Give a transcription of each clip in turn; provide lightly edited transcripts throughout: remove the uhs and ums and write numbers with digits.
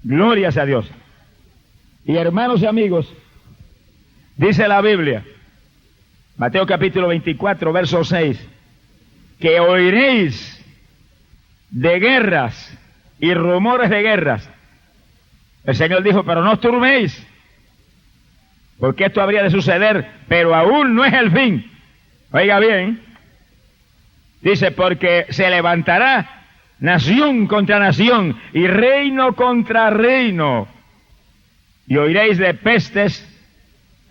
Glorias a Dios. Y hermanos y amigos, dice la Biblia, Mateo capítulo 24, verso 6, que oiréis de guerras y rumores de guerras. El Señor dijo, pero no os turbéis, porque esto habría de suceder, pero aún no es el fin. Oiga bien, dice, porque se levantará nación contra nación y reino contra reino, y oiréis de pestes,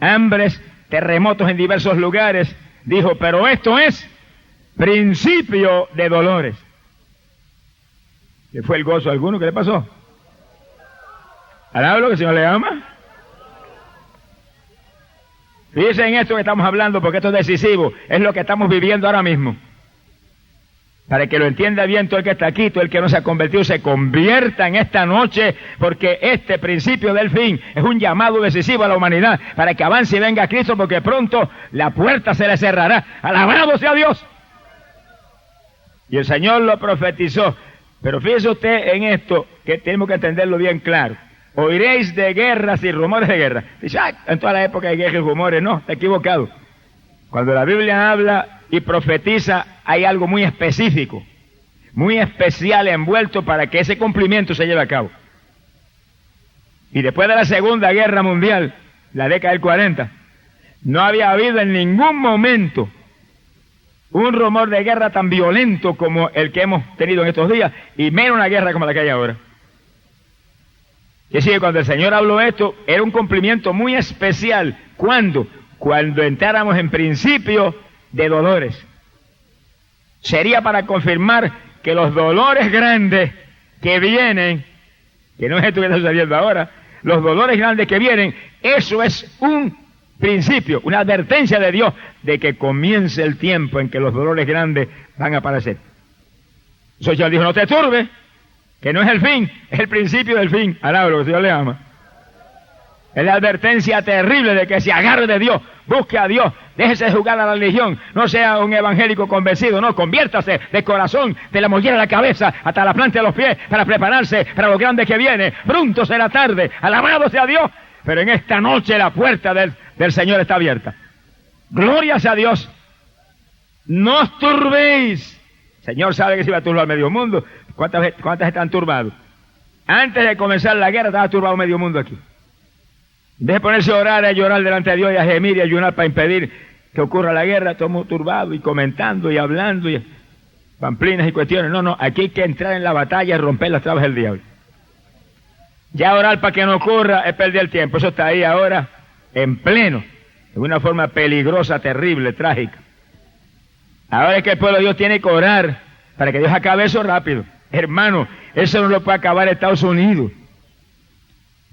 hambres, terremotos en diversos lugares. Dijo, pero esto es principio de dolores. ¿Le fue el gozo a alguno? ¿Qué le pasó? ¿Alablo que el Señor le ama? Fíjense en esto que estamos hablando, porque esto es decisivo, es lo que estamos viviendo ahora mismo. Para que lo entienda bien todo el que está aquí, todo el que no se ha convertido, se convierta en esta noche, porque este principio del fin es un llamado decisivo a la humanidad, para que avance y venga Cristo, porque pronto la puerta se le cerrará. ¡Alabado sea Dios! Y el Señor lo profetizó. Pero fíjese usted en esto, que tenemos que entenderlo bien claro. Oiréis de guerras y rumores de guerra. Dice, en toda la época hay guerras y rumores. No, está equivocado. Cuando la Biblia habla y profetiza, hay algo muy específico, muy especial envuelto para que ese cumplimiento se lleve a cabo. Y después de la Segunda Guerra Mundial, la década del 40, no había habido en ningún momento un rumor de guerra tan violento como el que hemos tenido en estos días, y menos una guerra como la que hay ahora. Es decir, cuando el Señor habló esto, era un cumplimiento muy especial. ¿Cuándo? Cuando entráramos en principio de dolores. Sería para confirmar que los dolores grandes que vienen, que no es esto que está sucediendo ahora, los dolores grandes que vienen, eso es un principio, una advertencia de Dios de que comience el tiempo en que los dolores grandes van a aparecer. Eso ya dijo, no te turbes, que no es el fin, es el principio del fin. Alablo, que el Señor le ama. Es la advertencia terrible de que se agarre de Dios, busque a Dios, déjese de jugar a la religión, no sea un evangélico convencido, no, conviértase de corazón, de la mollera a la cabeza hasta la planta de los pies, para prepararse para lo grande que viene. Pronto será tarde, alabado sea Dios, pero en esta noche la puerta del Señor está abierta. Glorias a Dios. No os turbéis. El Señor sabe que se iba a turbar medio mundo. ¿Cuántas están turbados? Antes de comenzar la guerra estaba turbado medio mundo aquí. En vez de ponerse a orar, a llorar delante de Dios y a gemir y a ayunar para impedir que ocurra la guerra, todo muy turbado y comentando y hablando y pamplinas y cuestiones. No, aquí hay que entrar en la batalla y romper las trabas del diablo. Ya orar para que no ocurra es perder el tiempo. Eso está ahí ahora en pleno, de una forma peligrosa, terrible, trágica. Ahora es que el pueblo de Dios tiene que orar para que Dios acabe eso rápido. Hermano, eso no lo puede acabar Estados Unidos.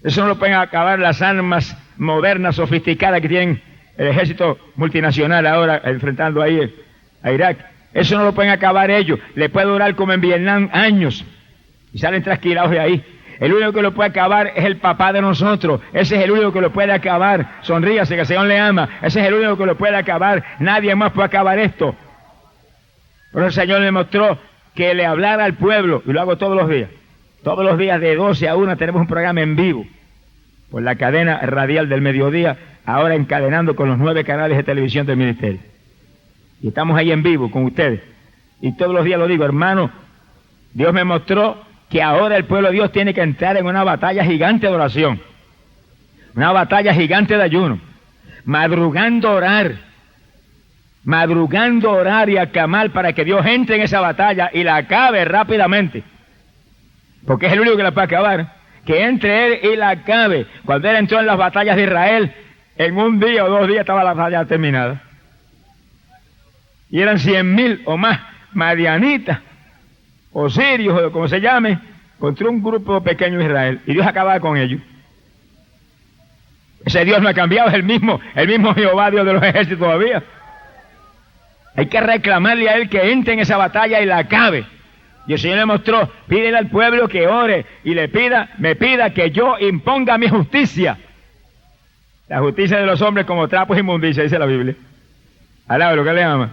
Eso no lo pueden acabar las armas modernas, sofisticadas que tienen el ejército multinacional ahora enfrentando ahí a Irak. Eso no lo pueden acabar ellos. Le puede durar como en Vietnam años. Y salen trasquilados de ahí. El único que lo puede acabar es el papá de nosotros. Ese es el único que lo puede acabar. Sonríase, que el Señor le ama. Ese es el único que lo puede acabar. Nadie más puede acabar esto. Pero el Señor le mostró que le hablara al pueblo, y lo hago todos los días. Todos los días de 12 a 1 tenemos un programa en vivo por la cadena radial del mediodía, ahora encadenando con los 9 canales de televisión del ministerio. Y estamos ahí en vivo con ustedes. Y todos los días lo digo, hermano, Dios me mostró que ahora el pueblo de Dios tiene que entrar en una batalla gigante de oración, una batalla gigante de ayuno, madrugando a orar y a clamar para que Dios entre en esa batalla y la acabe rápidamente. Porque es el único que la puede acabar. Que entre él y la acabe. Cuando él entró en las batallas de Israel, en un día o 2 días estaba la batalla terminada. Y eran 100,000 o más madianitas, o sirios, o como se llame, contra un grupo pequeño de Israel. Y Dios acababa con ellos. Ese Dios no ha cambiado, es el mismo Jehová, Dios de los ejércitos todavía. Hay que reclamarle a él que entre en esa batalla y la acabe. Y el Señor le mostró, pídele al pueblo que ore y me pida que yo imponga mi justicia. La justicia de los hombres como trapos e inmundicia, dice la Biblia. Alaba lo que le ama.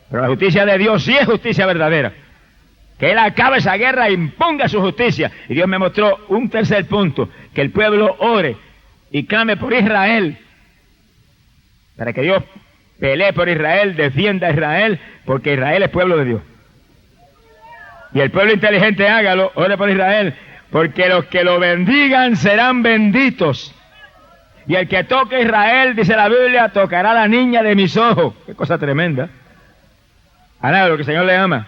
Pero la justicia de Dios sí es justicia verdadera. que Él acabe esa guerra e imponga su justicia. Y Dios me mostró un tercer punto, que el pueblo ore y clame por Israel, para que Dios pelee por Israel, defienda a Israel, porque Israel es pueblo de Dios. Y el pueblo inteligente hágalo, ore por Israel, porque los que lo bendigan serán benditos. Y el que toque a Israel, dice la Biblia, tocará a la niña de mis ojos. Qué cosa tremenda. Hará lo que el Señor le ama.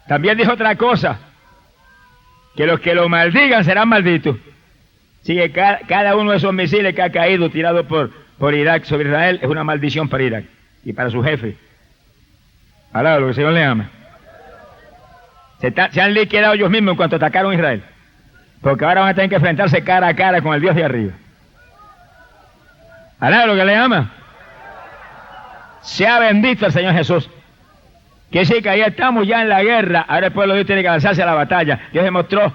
También dijo otra cosa, que los que lo maldigan serán malditos. Así que cada uno de esos misiles que ha caído tirado por Irak sobre Israel es una maldición para Irak y para su jefe. Hará lo que el Señor le ama. Se han liquidado ellos mismos en cuanto atacaron a Israel, porque ahora van a tener que enfrentarse cara a cara con el Dios de arriba. Hará lo que le ama. Sea bendito el Señor Jesús. Que sí, que ahí estamos ya en la guerra. Ahora el pueblo de Dios tiene que lanzarse a la batalla. Dios demostró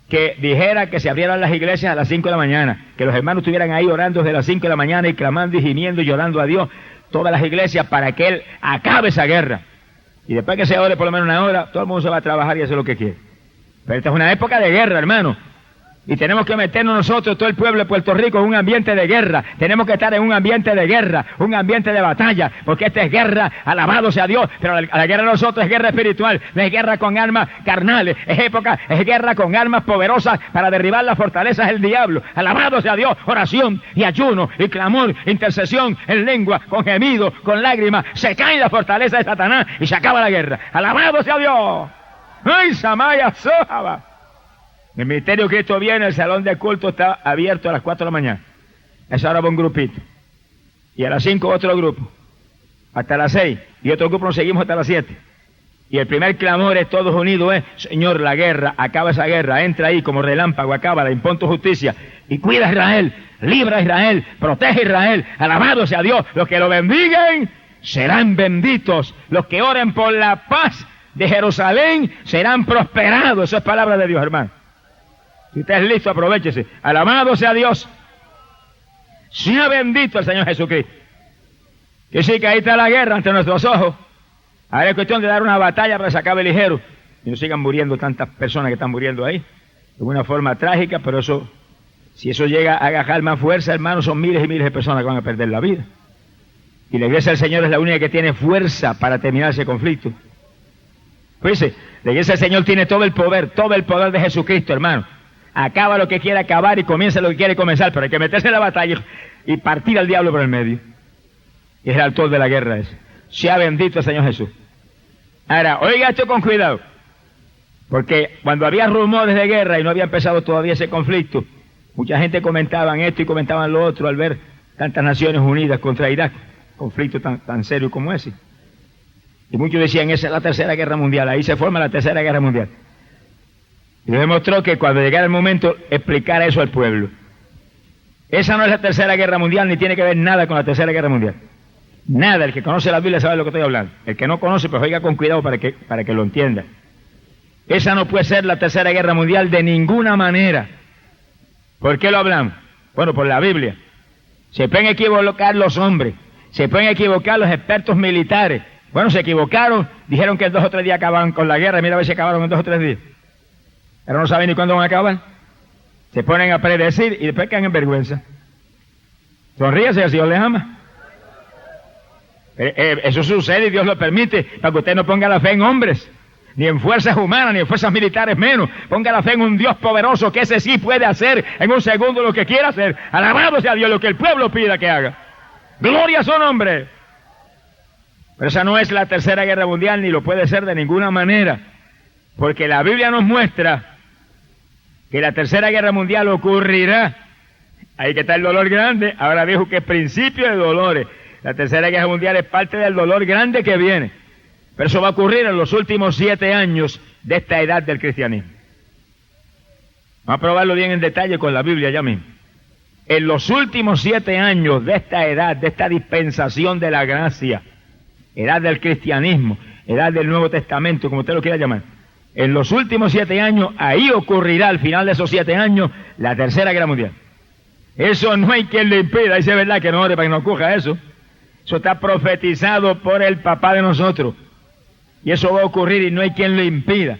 que dijera que se abrieran las iglesias a las 5 de la mañana, que los hermanos estuvieran ahí orando desde las 5 de la mañana y clamando y gimiendo y llorando a Dios, todas las iglesias, para que Él acabe esa guerra. Y después que se ore por lo menos una hora, todo el mundo se va a trabajar y hacer lo que quiere. Pero esta es una época de guerra, hermano. Y tenemos que meternos nosotros, todo el pueblo de Puerto Rico, en un ambiente de guerra. Tenemos que estar en un ambiente de guerra, un ambiente de batalla, porque esta es guerra, alabado sea Dios, pero la guerra de nosotros es guerra espiritual, no es guerra con armas carnales, es guerra con armas poderosas para derribar las fortalezas del diablo. Alabado sea Dios, oración y ayuno y clamor, intercesión en lengua, con gemido, con lágrimas, se caen las fortalezas de Satanás y se acaba la guerra. Alabado sea Dios. ¡Ay, Samaya Sojaba! El ministerio Cristo viene, el salón de culto está abierto a las 4 de la mañana. A esa hora va un grupito. Y a las 5 otro grupo. Hasta las 6. Y otro grupo nos seguimos hasta las 7. Y el primer clamor es todos unidos, Señor, la guerra, acaba esa guerra, entra ahí como relámpago, acábala, impón tu justicia. Y cuida a Israel, libra a Israel, protege a Israel, alabado sea Dios. Los que lo bendigan serán benditos. Los que oren por la paz de Jerusalén serán prosperados. Eso es palabra de Dios, hermano. Si usted es listo, aprovéchese. Alabado sea Dios. Sea bendito el Señor Jesucristo. Que sí, que ahí está la guerra ante nuestros ojos. Ahora es cuestión de dar una batalla para que se acabe ligero y no sigan muriendo tantas personas que están muriendo ahí. De una forma trágica, pero eso, si eso llega a agarrar más fuerza, hermano, son miles y miles de personas que van a perder la vida. Y la iglesia del Señor es la única que tiene fuerza para terminar ese conflicto. Fíjese, la iglesia del Señor tiene todo el poder de Jesucristo, hermano. Acaba lo que quiere acabar y comienza lo que quiere comenzar, pero hay que meterse en la batalla y partir al diablo por el medio. Y es el autor de la guerra ese. Sea bendito el Señor Jesús. Ahora, oiga esto con cuidado, porque cuando había rumores de guerra y no había empezado todavía ese conflicto, mucha gente comentaban esto y comentaban lo otro al ver tantas naciones unidas contra Irak, conflicto tan serio como ese. Y muchos decían, esa es la tercera guerra mundial, ahí se forma la tercera guerra mundial. Y Dios demostró que cuando llegara el momento, explicar eso al pueblo. Esa no es la tercera guerra mundial, ni tiene que ver nada con la tercera guerra mundial. Nada, el que conoce la Biblia sabe de lo que estoy hablando. El que no conoce, pues oiga con cuidado para que lo entienda. Esa no puede ser la tercera guerra mundial de ninguna manera. ¿Por qué lo hablamos? Bueno, por la Biblia. Se pueden equivocar los hombres, se pueden equivocar los expertos militares. Bueno, se equivocaron, dijeron que en 2 o 3 días acababan con la guerra, mira a ver si acabaron en 2 o 3 días. Pero no saben ni cuándo van a acabar. Se ponen a predecir y después quedan en vergüenza. Sonríase, el Señor les ama. Eso sucede y Dios lo permite para que usted no ponga la fe en hombres, ni en fuerzas humanas, ni en fuerzas militares menos. Ponga la fe en un Dios poderoso que ese sí puede hacer en un segundo lo que quiera hacer. Alabado sea Dios, lo que el pueblo pida que haga. Gloria a su nombre. Pero esa no es la tercera guerra mundial, ni lo puede ser de ninguna manera. Porque la Biblia nos muestra que la tercera guerra mundial ocurrirá. Ahí que está el dolor grande. Ahora dijo que es principio de dolores. La tercera guerra mundial es parte del dolor grande que viene. Pero eso va a ocurrir en los últimos 7 años de esta edad del cristianismo. Vamos a probarlo bien en detalle con la Biblia ya mismo. En los últimos 7 años de esta edad, de esta dispensación de la gracia, edad del cristianismo, edad del Nuevo Testamento, como usted lo quiera llamar, en los últimos 7 años, ahí ocurrirá al final de esos 7 años la tercera guerra mundial. Eso no hay quien le impida, dice verdad que no ore para que no ocurra eso. Eso está profetizado por el papá de nosotros. Y eso va a ocurrir y no hay quien lo impida.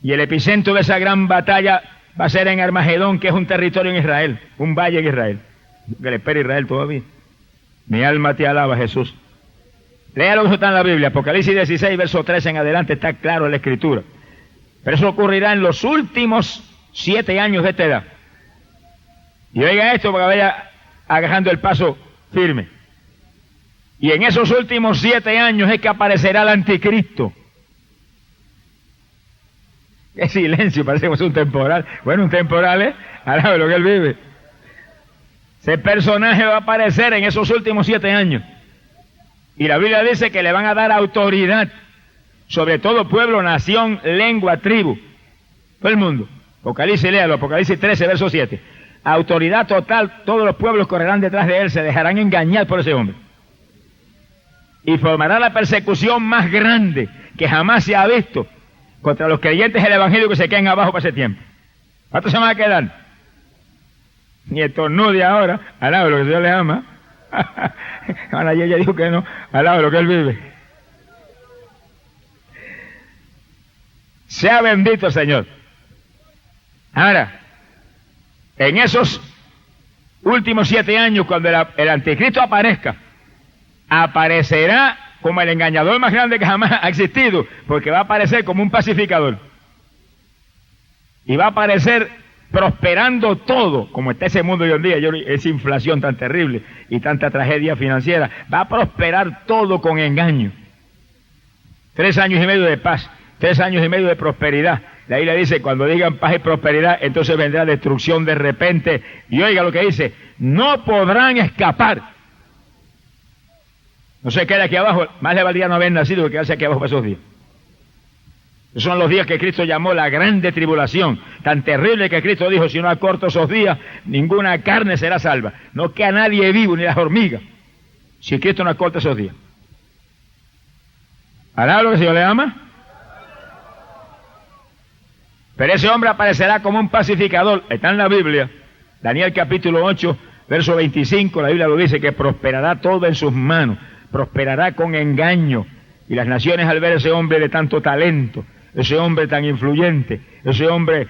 Y el epicentro de esa gran batalla va a ser en Armagedón, que es un territorio en Israel, un valle en Israel, que le espera Israel todavía. Mi alma te alaba, Jesús. Lea lo que está en la Biblia, Apocalipsis 16, verso 13 en adelante, está claro en la Escritura. Pero eso ocurrirá en los últimos 7 años de esta edad. Y oiga esto para que vaya agarrando el paso firme. Y en esos últimos 7 años es que aparecerá el anticristo. ¡Qué silencio! Parece que es un temporal. Bueno, un temporal, ¿eh? Alaba lo que él vive. Ese personaje va a aparecer en esos últimos 7 años. Y la Biblia dice que le van a dar autoridad sobre todo pueblo, nación, lengua, tribu. Todo el mundo. Apocalipsis, léalo, Apocalipsis 13, verso 7. Autoridad total, todos los pueblos correrán detrás de él, se dejarán engañar por ese hombre. Y formará la persecución más grande que jamás se ha visto contra los creyentes del Evangelio que se queden abajo para ese tiempo. ¿Cuántos se van a quedar? Ni estornude ahora, al lado de lo que Dios le ama. Ahora ella dijo que no, al lado de lo que él vive. Sea bendito el Señor. Ahora, en esos últimos 7 años, cuando el anticristo aparezca, aparecerá como el engañador más grande que jamás ha existido, porque va a aparecer como un pacificador. Y va a aparecer prosperando todo, como está ese mundo hoy en día, esa inflación tan terrible y tanta tragedia financiera, va a prosperar todo con engaño. 3 años y medio de paz, 3 años y medio de prosperidad. La Biblia dice, cuando digan paz y prosperidad, entonces vendrá destrucción de repente. Y oiga lo que dice, no podrán escapar. No se quede aquí abajo, más le valdría no haber nacido que quedarse aquí abajo para esos días. Esos son los días que Cristo llamó la grande tribulación, tan terrible que Cristo dijo, si no acorto esos días, ninguna carne será salva. No queda nadie vivo, ni las hormigas, si Cristo no acorta esos días. ¿Hará lo que el Señor le ama? Pero ese hombre aparecerá como un pacificador, está en la Biblia, Daniel capítulo 8, verso 25, la Biblia lo dice, que prosperará todo en sus manos, prosperará con engaño, y las naciones al ver ese hombre de tanto talento, ese hombre tan influyente, ese hombre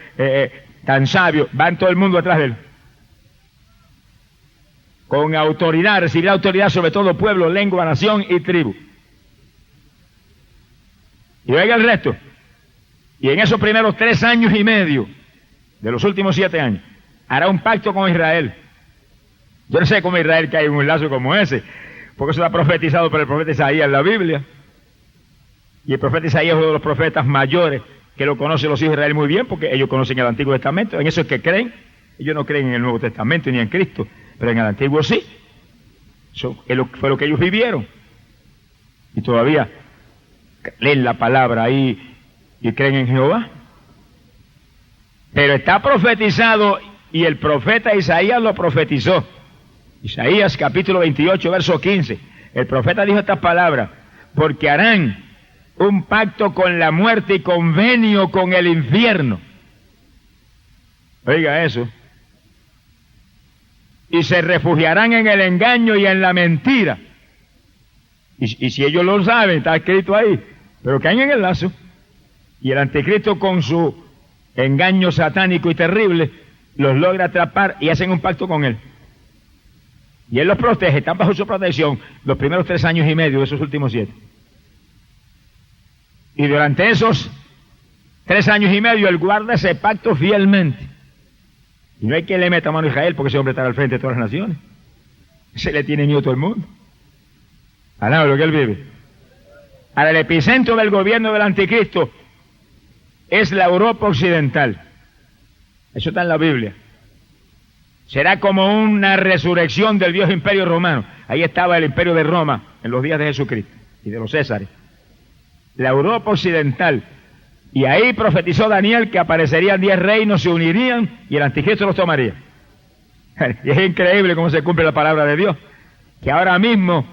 tan sabio, van todo el mundo atrás de él. Con autoridad, recibirá autoridad sobre todo pueblo, lengua, nación y tribu. Y oiga el resto. Y en esos primeros 3 años y medio, de los últimos 7 años, hará un pacto con Israel. Yo no sé cómo Israel cae en un lazo como ese, porque eso está profetizado por el profeta Isaías en la Biblia. Y el profeta Isaías es uno de los profetas mayores que lo conocen los hijos de Israel muy bien, porque ellos conocen el Antiguo Testamento, en eso es que creen. Ellos no creen en el Nuevo Testamento ni en Cristo, pero en el Antiguo sí. Eso fue lo que ellos vivieron. Y todavía leen la palabra ahí y creen en Jehová. Pero está profetizado y el profeta Isaías lo profetizó. Isaías capítulo 28, verso 15. El profeta dijo estas palabras, porque harán un pacto con la muerte y convenio con el infierno. Oiga eso. Y se refugiarán en el engaño y en la mentira. Y si ellos lo saben, está escrito ahí, pero caen en el lazo. Y el anticristo con su engaño satánico y terrible los logra atrapar y hacen un pacto con él. Y él los protege, están bajo su protección los primeros 3 años y medio de esos últimos 7. Y durante esos 3 años y medio él guarda ese pacto fielmente. Y no hay quien le meta mano a Israel porque ese hombre está al frente de todas las naciones. Se le tiene miedo a todo el mundo. Alaba lo que él vive. Ahora el epicentro del gobierno del anticristo es la Europa occidental. Eso está en la Biblia. Será como una resurrección del viejo imperio romano. Ahí estaba el imperio de Roma en los días de Jesucristo y de los Césares. La Europa occidental. Y ahí profetizó Daniel que aparecerían 10 reinos, se unirían y el anticristo los tomaría. Y es increíble cómo se cumple la palabra de Dios. Que ahora mismo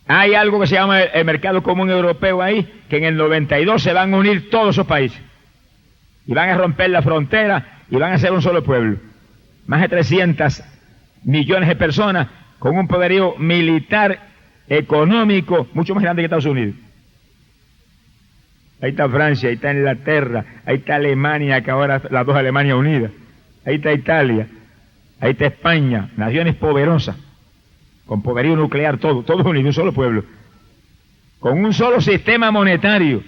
hay algo que se llama el mercado común europeo ahí, que en el 92 se van a unir todos esos países. Y van a romper la frontera y van a ser un solo pueblo. Más de 300 millones de personas con un poderío militar económico mucho más grande que Estados Unidos. Ahí está Francia, ahí está Inglaterra, ahí está Alemania, que ahora las dos Alemanias unidas. Ahí está Italia, ahí está España, naciones poderosas, con poderío nuclear, todos unidos, un solo pueblo, con un solo sistema monetario.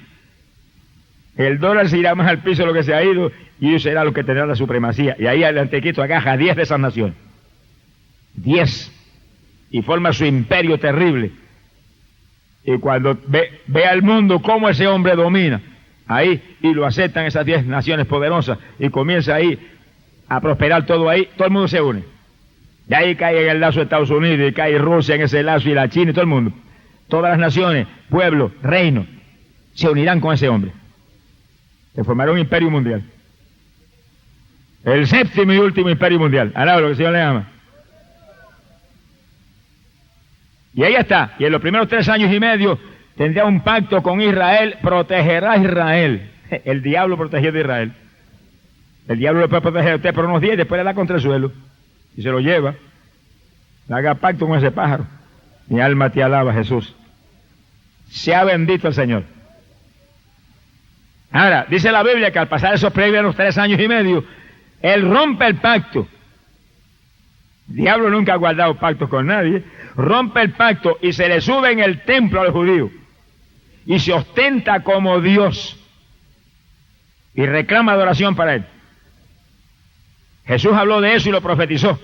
El dólar se irá más al piso de lo que se ha ido, y ellos será lo que tendrá la supremacía. Y ahí el anticristo agaja 10 de esas naciones. 10. Y forma su imperio terrible. Y cuando ve al mundo cómo ese hombre domina, ahí, y lo aceptan esas 10 naciones poderosas, y comienza ahí a prosperar todo ahí, todo el mundo se une. Y ahí cae en el lazo de Estados Unidos, y cae Rusia en ese lazo, y la China, y todo el mundo. Todas las naciones, pueblos, reinos, se unirán con ese hombre. Se formará un imperio mundial. El séptimo y último imperio mundial. Ahora lo que el Señor le llama. Y ahí está. Y en los primeros 3 años y medio tendrá un pacto con Israel, protegerá a Israel. El diablo protegiendo a Israel. El diablo lo puede proteger a usted por unos días y después le da contra el suelo. Y se lo lleva. Haga pacto con ese pájaro. Mi alma te alaba, Jesús. Sea bendito el Señor. Ahora, dice la Biblia que al pasar esos primeros 3 años y medio, Él rompe el pacto. El diablo nunca ha guardado pactos con nadie. Rompe el pacto y se le sube en el templo al judío. Y se ostenta como Dios. Y reclama adoración para Él. Jesús habló de eso y lo profetizó.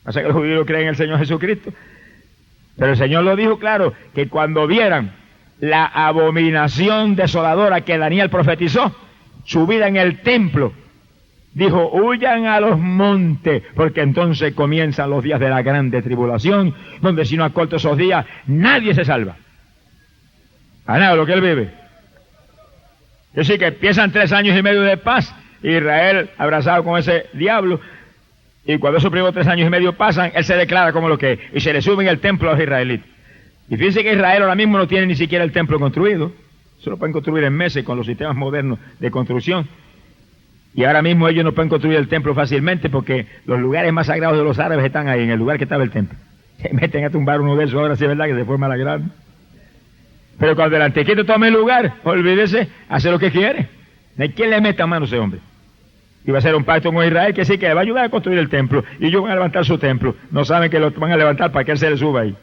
Pasa que los judíos creen en el Señor Jesucristo. Pero el Señor lo dijo claro, que cuando vieran la abominación desoladora que Daniel profetizó, subida en el templo, dijo, huyan a los montes, porque entonces comienzan los días de la grande tribulación, donde si no acorto esos días, nadie se salva. A nada lo que él vive. Es decir, que empiezan 3 años y medio de paz, Israel abrazado con ese diablo, y cuando esos primeros 3 años y medio pasan, él se declara como lo que es, y se le sube en el templo a los israelitas. Y fíjense que Israel ahora mismo no tiene ni siquiera el templo construido. Eso lo pueden construir en meses con los sistemas modernos de construcción. Y ahora mismo ellos no pueden construir el templo fácilmente porque los lugares más sagrados de los árabes están ahí, en el lugar que estaba el templo. Se meten a tumbar uno de esos, ahora sí es verdad que se forma la gran. Pero cuando el anticristo tome el lugar, olvídese, hace lo que quiere. No hay quien le meta mano a ese hombre. Y va a hacer un pacto con Israel que sí que le va a ayudar a construir el templo. Y ellos van a levantar su templo. No saben que lo van a levantar para que él se le suba ahí.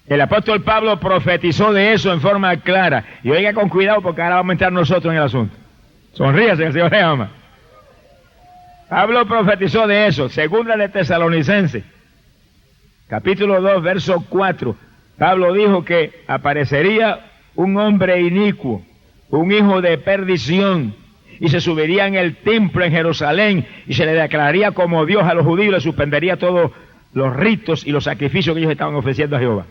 El apóstol Pablo profetizó de eso en forma clara. Y oiga con cuidado porque ahora vamos a entrar nosotros en el asunto. Sonríase, que el Señor le ama. Pablo profetizó de eso. Segunda de Tesalonicenses, capítulo 2, verso 4. Pablo dijo que aparecería un hombre inicuo, un hijo de perdición, y se subiría en el templo en Jerusalén y se le declararía como Dios a los judíos y le suspendería todos los ritos y los sacrificios que ellos estaban ofreciendo a Jehová.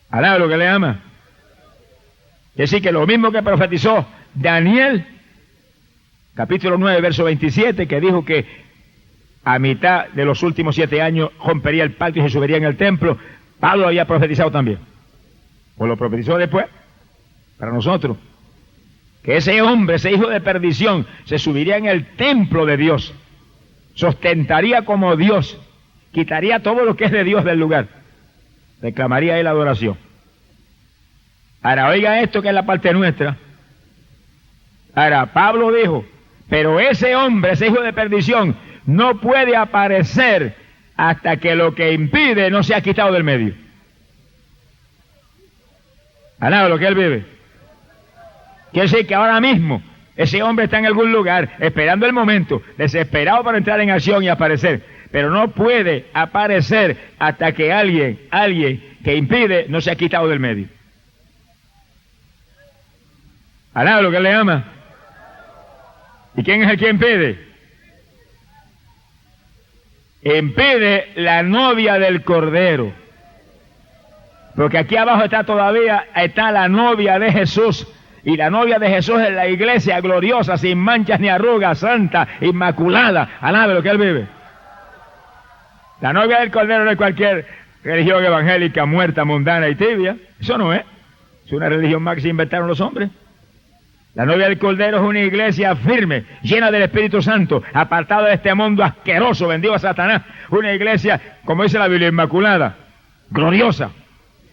Alaba lo que le ama. Es decir, que lo mismo que profetizó Daniel, capítulo 9, verso 27, que dijo que a mitad de los últimos 7 años rompería el pacto y se subiría en el templo, Pablo lo había profetizado también. Pues lo profetizó después, para nosotros, que ese hombre, ese hijo de perdición, se subiría en el templo de Dios, sostentaría como Dios, quitaría todo lo que es de Dios del lugar, reclamaría él adoración. Ahora oiga esto que es la parte nuestra. Ahora Pablo dijo, pero ese hombre, ese hijo de perdición, no puede aparecer hasta que lo que impide no sea quitado del medio. A nada lo que él vive. Quiere decir que ahora mismo ese hombre está en algún lugar esperando el momento, desesperado para entrar en acción y aparecer, pero no puede aparecer hasta que alguien que impide no sea quitado del medio. A nada lo que él le ama. ¿Y quién es el que impide? Impide la novia del Cordero. Porque aquí abajo está la novia de Jesús. Y la novia de Jesús es la iglesia gloriosa, sin manchas ni arrugas, santa, inmaculada. Alabe lo que él vive. La novia del Cordero no es cualquier religión evangélica muerta, mundana y tibia. Eso no es. Es una religión más que se inventaron los hombres. La novia del Cordero es una iglesia firme, llena del Espíritu Santo, apartada de este mundo asqueroso, vendido a Satanás. Una iglesia, como dice la Biblia, inmaculada, gloriosa,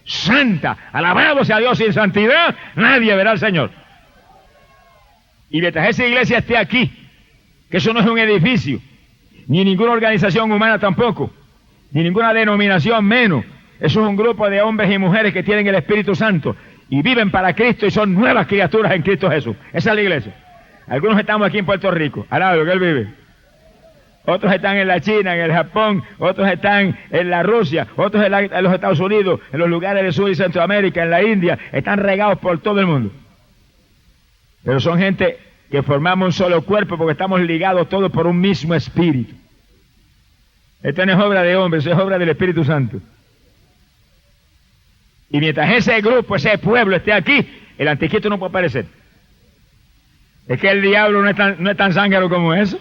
santa. Alabado sea Dios, sin santidad nadie verá al Señor. Y mientras esa iglesia esté aquí, que eso no es un edificio, ni ninguna organización humana tampoco, ni ninguna denominación menos, eso es un grupo de hombres y mujeres que tienen el Espíritu Santo y viven para Cristo y son nuevas criaturas en Cristo Jesús. Esa es la iglesia. Algunos estamos aquí en Puerto Rico, al lado de lo que él vive. Otros están en la China, en el Japón, otros están en la Rusia, otros en los Estados Unidos, en los lugares de Sur y Centroamérica, en la India, están regados por todo el mundo. Pero son gente que formamos un solo cuerpo porque estamos ligados todos por un mismo espíritu. Esto no es obra de hombres, es obra del Espíritu Santo. Y mientras ese grupo, ese pueblo esté aquí, el anticristo no puede aparecer. Es que el diablo no es tan zángaro como eso.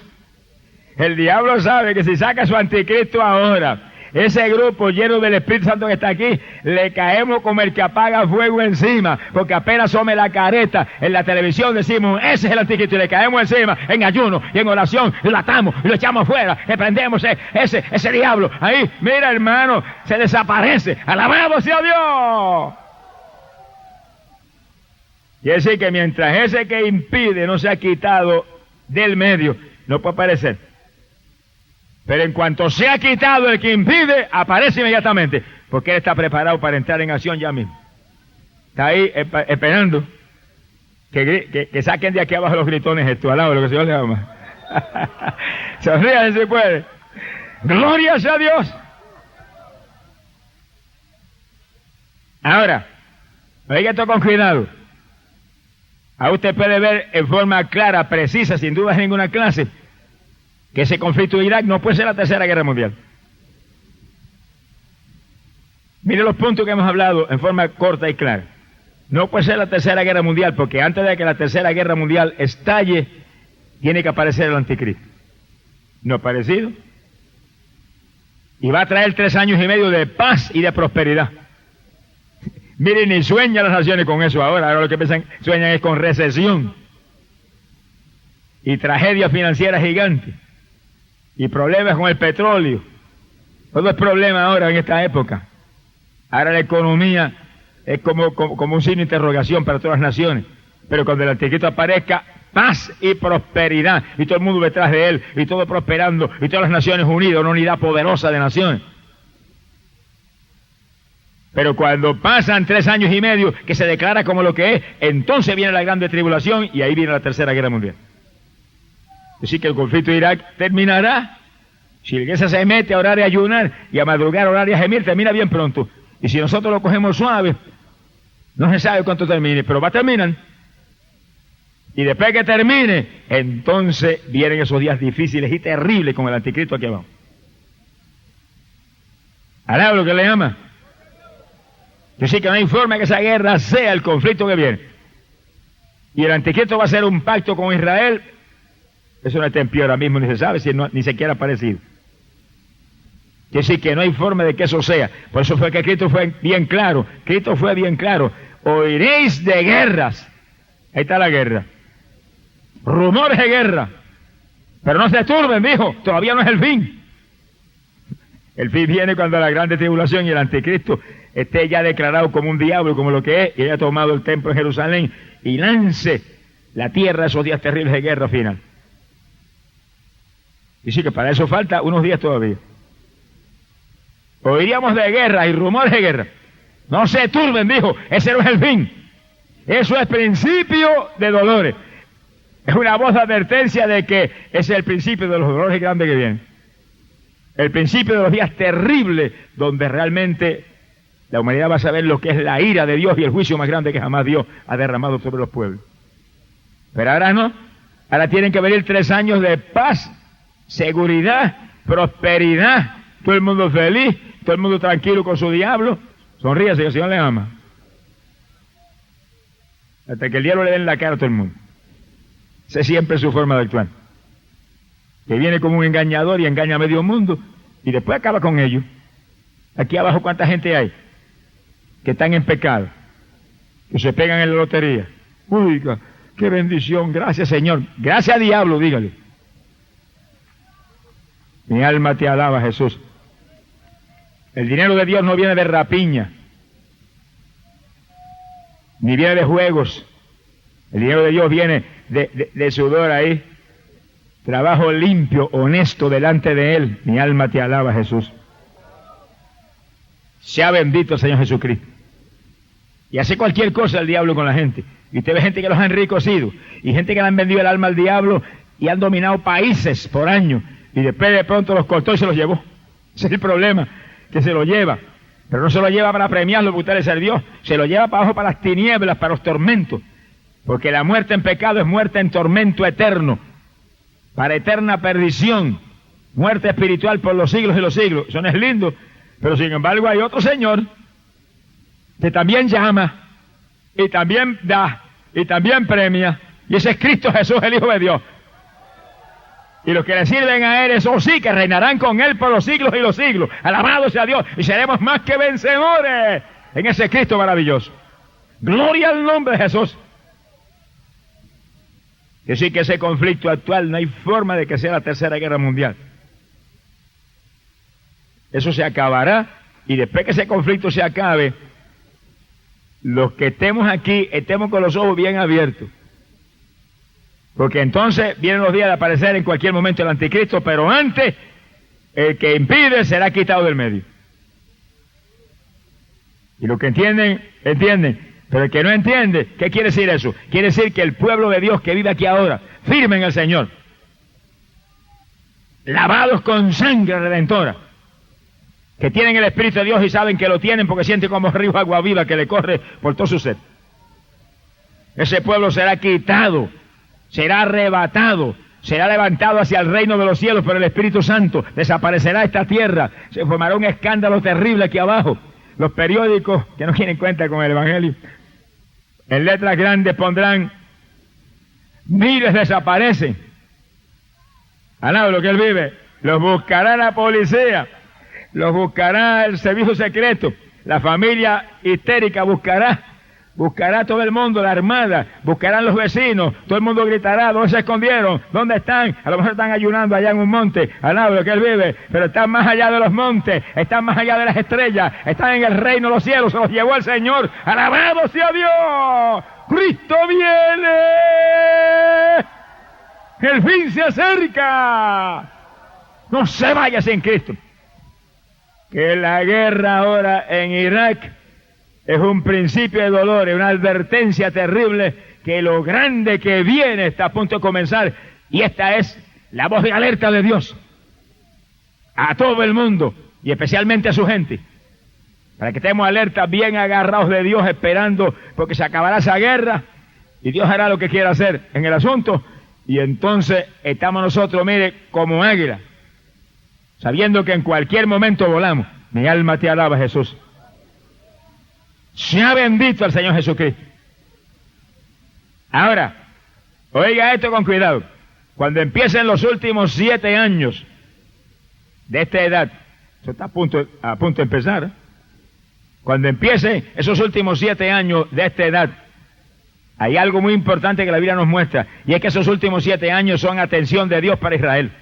El diablo sabe que si saca su anticristo ahora, ese grupo lleno del Espíritu Santo que está aquí, le caemos como el que apaga fuego encima, porque apenas asome la careta en la televisión decimos, ese es el anticristo, y le caemos encima en ayuno y en oración, y lo atamos y lo echamos afuera, reprendemos ese diablo. Ahí, mira hermano, se desaparece. ¡Alabado sea Dios! Quiere decir que mientras ese que impide no se ha quitado del medio, no puede aparecer. Pero en cuanto se ha quitado el que impide, aparece inmediatamente, porque él está preparado para entrar en acción ya mismo. Está ahí esperando que saquen de aquí abajo los gritones estos, al lado de lo que el Señor le ama. Sonrían si puede. ¡Gloria sea Dios! Ahora, oiga esto con cuidado. A usted puede ver en forma clara, precisa, sin duda en ninguna clase, que ese conflicto de Irak no puede ser la Tercera Guerra Mundial. Mire los puntos que hemos hablado en forma corta y clara. No puede ser la Tercera Guerra Mundial, porque antes de que la Tercera Guerra Mundial estalle, tiene que aparecer el anticristo. ¿No ha aparecido? Y va a traer 3 años y medio de paz y de prosperidad. Miren, ni sueñan las naciones con eso ahora lo que sueñan es con recesión y tragedia financiera gigante y problemas con el petróleo. Todo es problema ahora en esta época. Ahora la economía es como un signo de interrogación para todas las naciones. Pero cuando el anticristo aparezca, paz y prosperidad, y todo el mundo detrás de él, y todo prosperando, y todas las naciones unidas, una unidad poderosa de naciones. Pero cuando pasan 3 años y medio, que se declara como lo que es, entonces viene la grande tribulación, y ahí viene la Tercera Guerra Mundial. Así que el conflicto de Irak terminará. Si la iglesia se mete a orar y ayunar, y a madrugar, orar y a gemir, termina bien pronto. Y si nosotros lo cogemos suave, no se sabe cuánto termine, pero va a terminar. Y después que termine, entonces vienen esos días difíciles y terribles con el anticristo aquí abajo. ¿Hará lo que le llama? Yo sé que no hay forma que esa guerra sea el conflicto que viene. Y el anticristo va a hacer un pacto con Israel. Eso no está en pie ahora mismo, ni se sabe, ni siquiera ha aparecido. Quiere decir que no hay forma de que eso sea. Por eso fue que Cristo fue bien claro. Cristo fue bien claro. Oiréis de guerras. Ahí está la guerra. Rumores de guerra. Pero no se turben, dijo. Todavía no es el fin. El fin viene cuando la grande tribulación y el anticristo esté ya declarado como un diablo, como lo que es, y haya tomado el templo en Jerusalén y lance la tierra a esos días terribles de guerra final. Y sí que para eso falta unos días todavía. Oiríamos de guerra y rumores de guerra. No se turben, dijo. Ese no es el fin. Eso es principio de dolores. Es una voz de advertencia de que ese es el principio de los dolores grandes que vienen. El principio de los días terribles donde realmente la humanidad va a saber lo que es la ira de Dios y el juicio más grande que jamás Dios ha derramado sobre los pueblos. Pero ahora no. Ahora tienen que venir 3 años de paz, seguridad, prosperidad, todo el mundo feliz, todo el mundo tranquilo con su diablo. Sonríase, que el Señor le ama. Hasta que el diablo le dé en la cara a todo el mundo. Esa es siempre su forma de actuar. Que viene como un engañador y engaña a medio mundo y después acaba con ellos. Aquí abajo, ¿cuánta gente hay que están en pecado? Que se pegan en la lotería. Uy, ¡Qué bendición! Gracias, Señor. Gracias, diablo, dígale. Mi alma te alaba, Jesús. El dinero de Dios no viene de rapiña, ni viene de juegos. El dinero de Dios viene de sudor ahí. Trabajo limpio, honesto delante de Él. Mi alma te alaba, Jesús. Sea bendito el Señor Jesucristo. Y hace cualquier cosa el diablo con la gente. Y usted ve gente que los ha enriquecido, y gente que le han vendido el alma al diablo y han dominado países por años, y después de pronto los cortó y se los llevó. Ese es el problema, que se lo lleva. Pero no se lo lleva para premiarlo porque usted le sirvió, se lo lleva para abajo, para las tinieblas, para los tormentos. Porque la muerte en pecado es muerte en tormento eterno, para eterna perdición, muerte espiritual por los siglos y los siglos. Eso no es lindo, pero sin embargo hay otro Señor que también llama, y también da, y también premia, y ese es Cristo Jesús, el Hijo de Dios. Y los que le sirven a Él, esos sí que reinarán con Él por los siglos y los siglos. Alabado sea Dios, y seremos más que vencedores en ese Cristo maravilloso. Gloria al nombre de Jesús. Que sí, que ese conflicto actual no hay forma de que sea la tercera guerra mundial. Eso se acabará, y después que ese conflicto se acabe, los que estemos aquí, estemos con los ojos bien abiertos. Porque entonces vienen los días de aparecer en cualquier momento el anticristo, pero antes, el que impide será quitado del medio. Y los que entienden, entienden. Pero el que no entiende, ¿qué quiere decir eso? Quiere decir que el pueblo de Dios que vive aquí ahora, firme en el Señor, lavados con sangre redentora, que tienen el Espíritu de Dios y saben que lo tienen porque sienten como río agua viva que le corre por todo su ser. Ese pueblo será quitado, será arrebatado, será levantado hacia el reino de los cielos por el Espíritu Santo. Desaparecerá esta tierra, se formará un escándalo terrible aquí abajo. Los periódicos que no quieren cuenta con el Evangelio, en letras grandes pondrán: miles desaparecen. Al lado de lo que él vive, los buscará la policía, los buscará el servicio secreto, la familia histérica buscará todo el mundo, la armada, buscarán los vecinos, todo el mundo gritará: ¿dónde se escondieron? ¿Dónde están? A lo mejor están ayunando allá en un monte, al lado de lo que él vive, pero están más allá de los montes, están más allá de las estrellas, están en el reino de los cielos, se los llevó el Señor. ¡Alabado sea Dios! ¡Cristo viene! ¡El fin se acerca! No se vaya sin Cristo. Que la guerra ahora en Irak es un principio de dolor, es una advertencia terrible que lo grande que viene está a punto de comenzar, y esta es la voz de alerta de Dios a todo el mundo y especialmente a su gente, para que estemos alerta, bien agarrados de Dios, esperando porque se acabará esa guerra y Dios hará lo que quiera hacer en el asunto, y entonces estamos nosotros, mire, como águila, sabiendo que en cualquier momento volamos. Mi alma te alaba, Jesús. Sea bendito el Señor Jesucristo. Ahora, oiga esto con cuidado. Cuando empiecen los últimos 7 años de esta edad, eso está a punto de empezar, ¿eh? Cuando empiecen esos últimos 7 años de esta edad, hay algo muy importante que la Biblia nos muestra, y es que esos últimos 7 años son atención de Dios para Israel.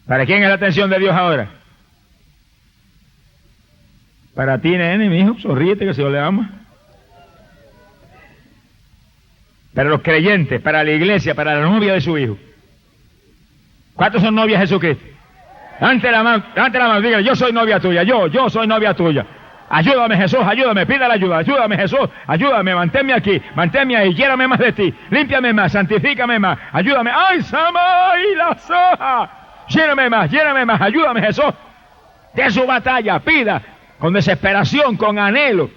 ¿Para quién es la atención de Dios ahora? Para ti, nene, mi hijo, sonríete que el Señor le ama. Para los creyentes, para la iglesia, para la novia de su hijo. ¿Cuántos son novias de Jesucristo? Levante la mano, dígale: yo soy novia tuya, yo soy novia tuya. Ayúdame, Jesús, ayúdame, pídale ayuda, ayúdame, Jesús, ayúdame, manténme aquí, manténme ahí, lléname más de ti, límpiame más, santifícame más, ayúdame. ¡Ay, Sama y la soja! Lléname más, ayúdame, Jesús. De su batalla, pida con desesperación, con anhelo,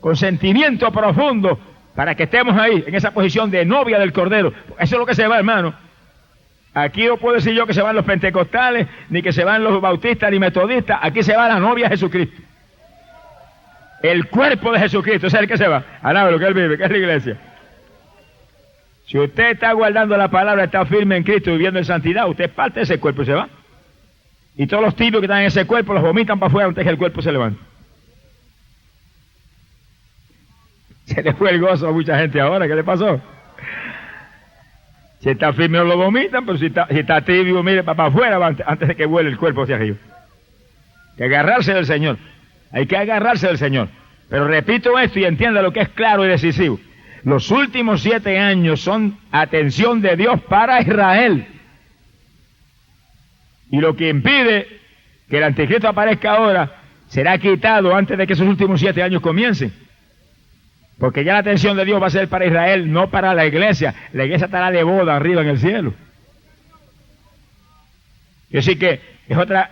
con sentimiento profundo, para que estemos ahí, en esa posición de novia del Cordero. Eso es lo que se va, hermano. Aquí no puedo decir yo que se van los pentecostales, ni que se van los bautistas, ni metodistas. Aquí se va la novia de Jesucristo. El cuerpo de Jesucristo, ese es el que se va. Alaba lo que él vive, que es la iglesia. Si usted está guardando la palabra, está firme en Cristo, viviendo en santidad, usted parte de ese cuerpo y se va. Y todos los tibios que están en ese cuerpo los vomitan para afuera antes que el cuerpo se levante. Se le fue el gozo a mucha gente ahora. ¿Qué le pasó? Si está firme no lo vomitan, pero si está tibio, mire, para afuera antes de que vuele el cuerpo hacia arriba. Hay que agarrarse del Señor. Hay que agarrarse del Señor. Pero repito esto y entienda lo que es claro y decisivo. Los últimos 7 años son atención de Dios para Israel. Y lo que impide que el anticristo aparezca ahora será quitado antes de que esos últimos 7 años comiencen. Porque ya la atención de Dios va a ser para Israel, no para la iglesia. La iglesia estará de boda arriba en el cielo. Así que es otra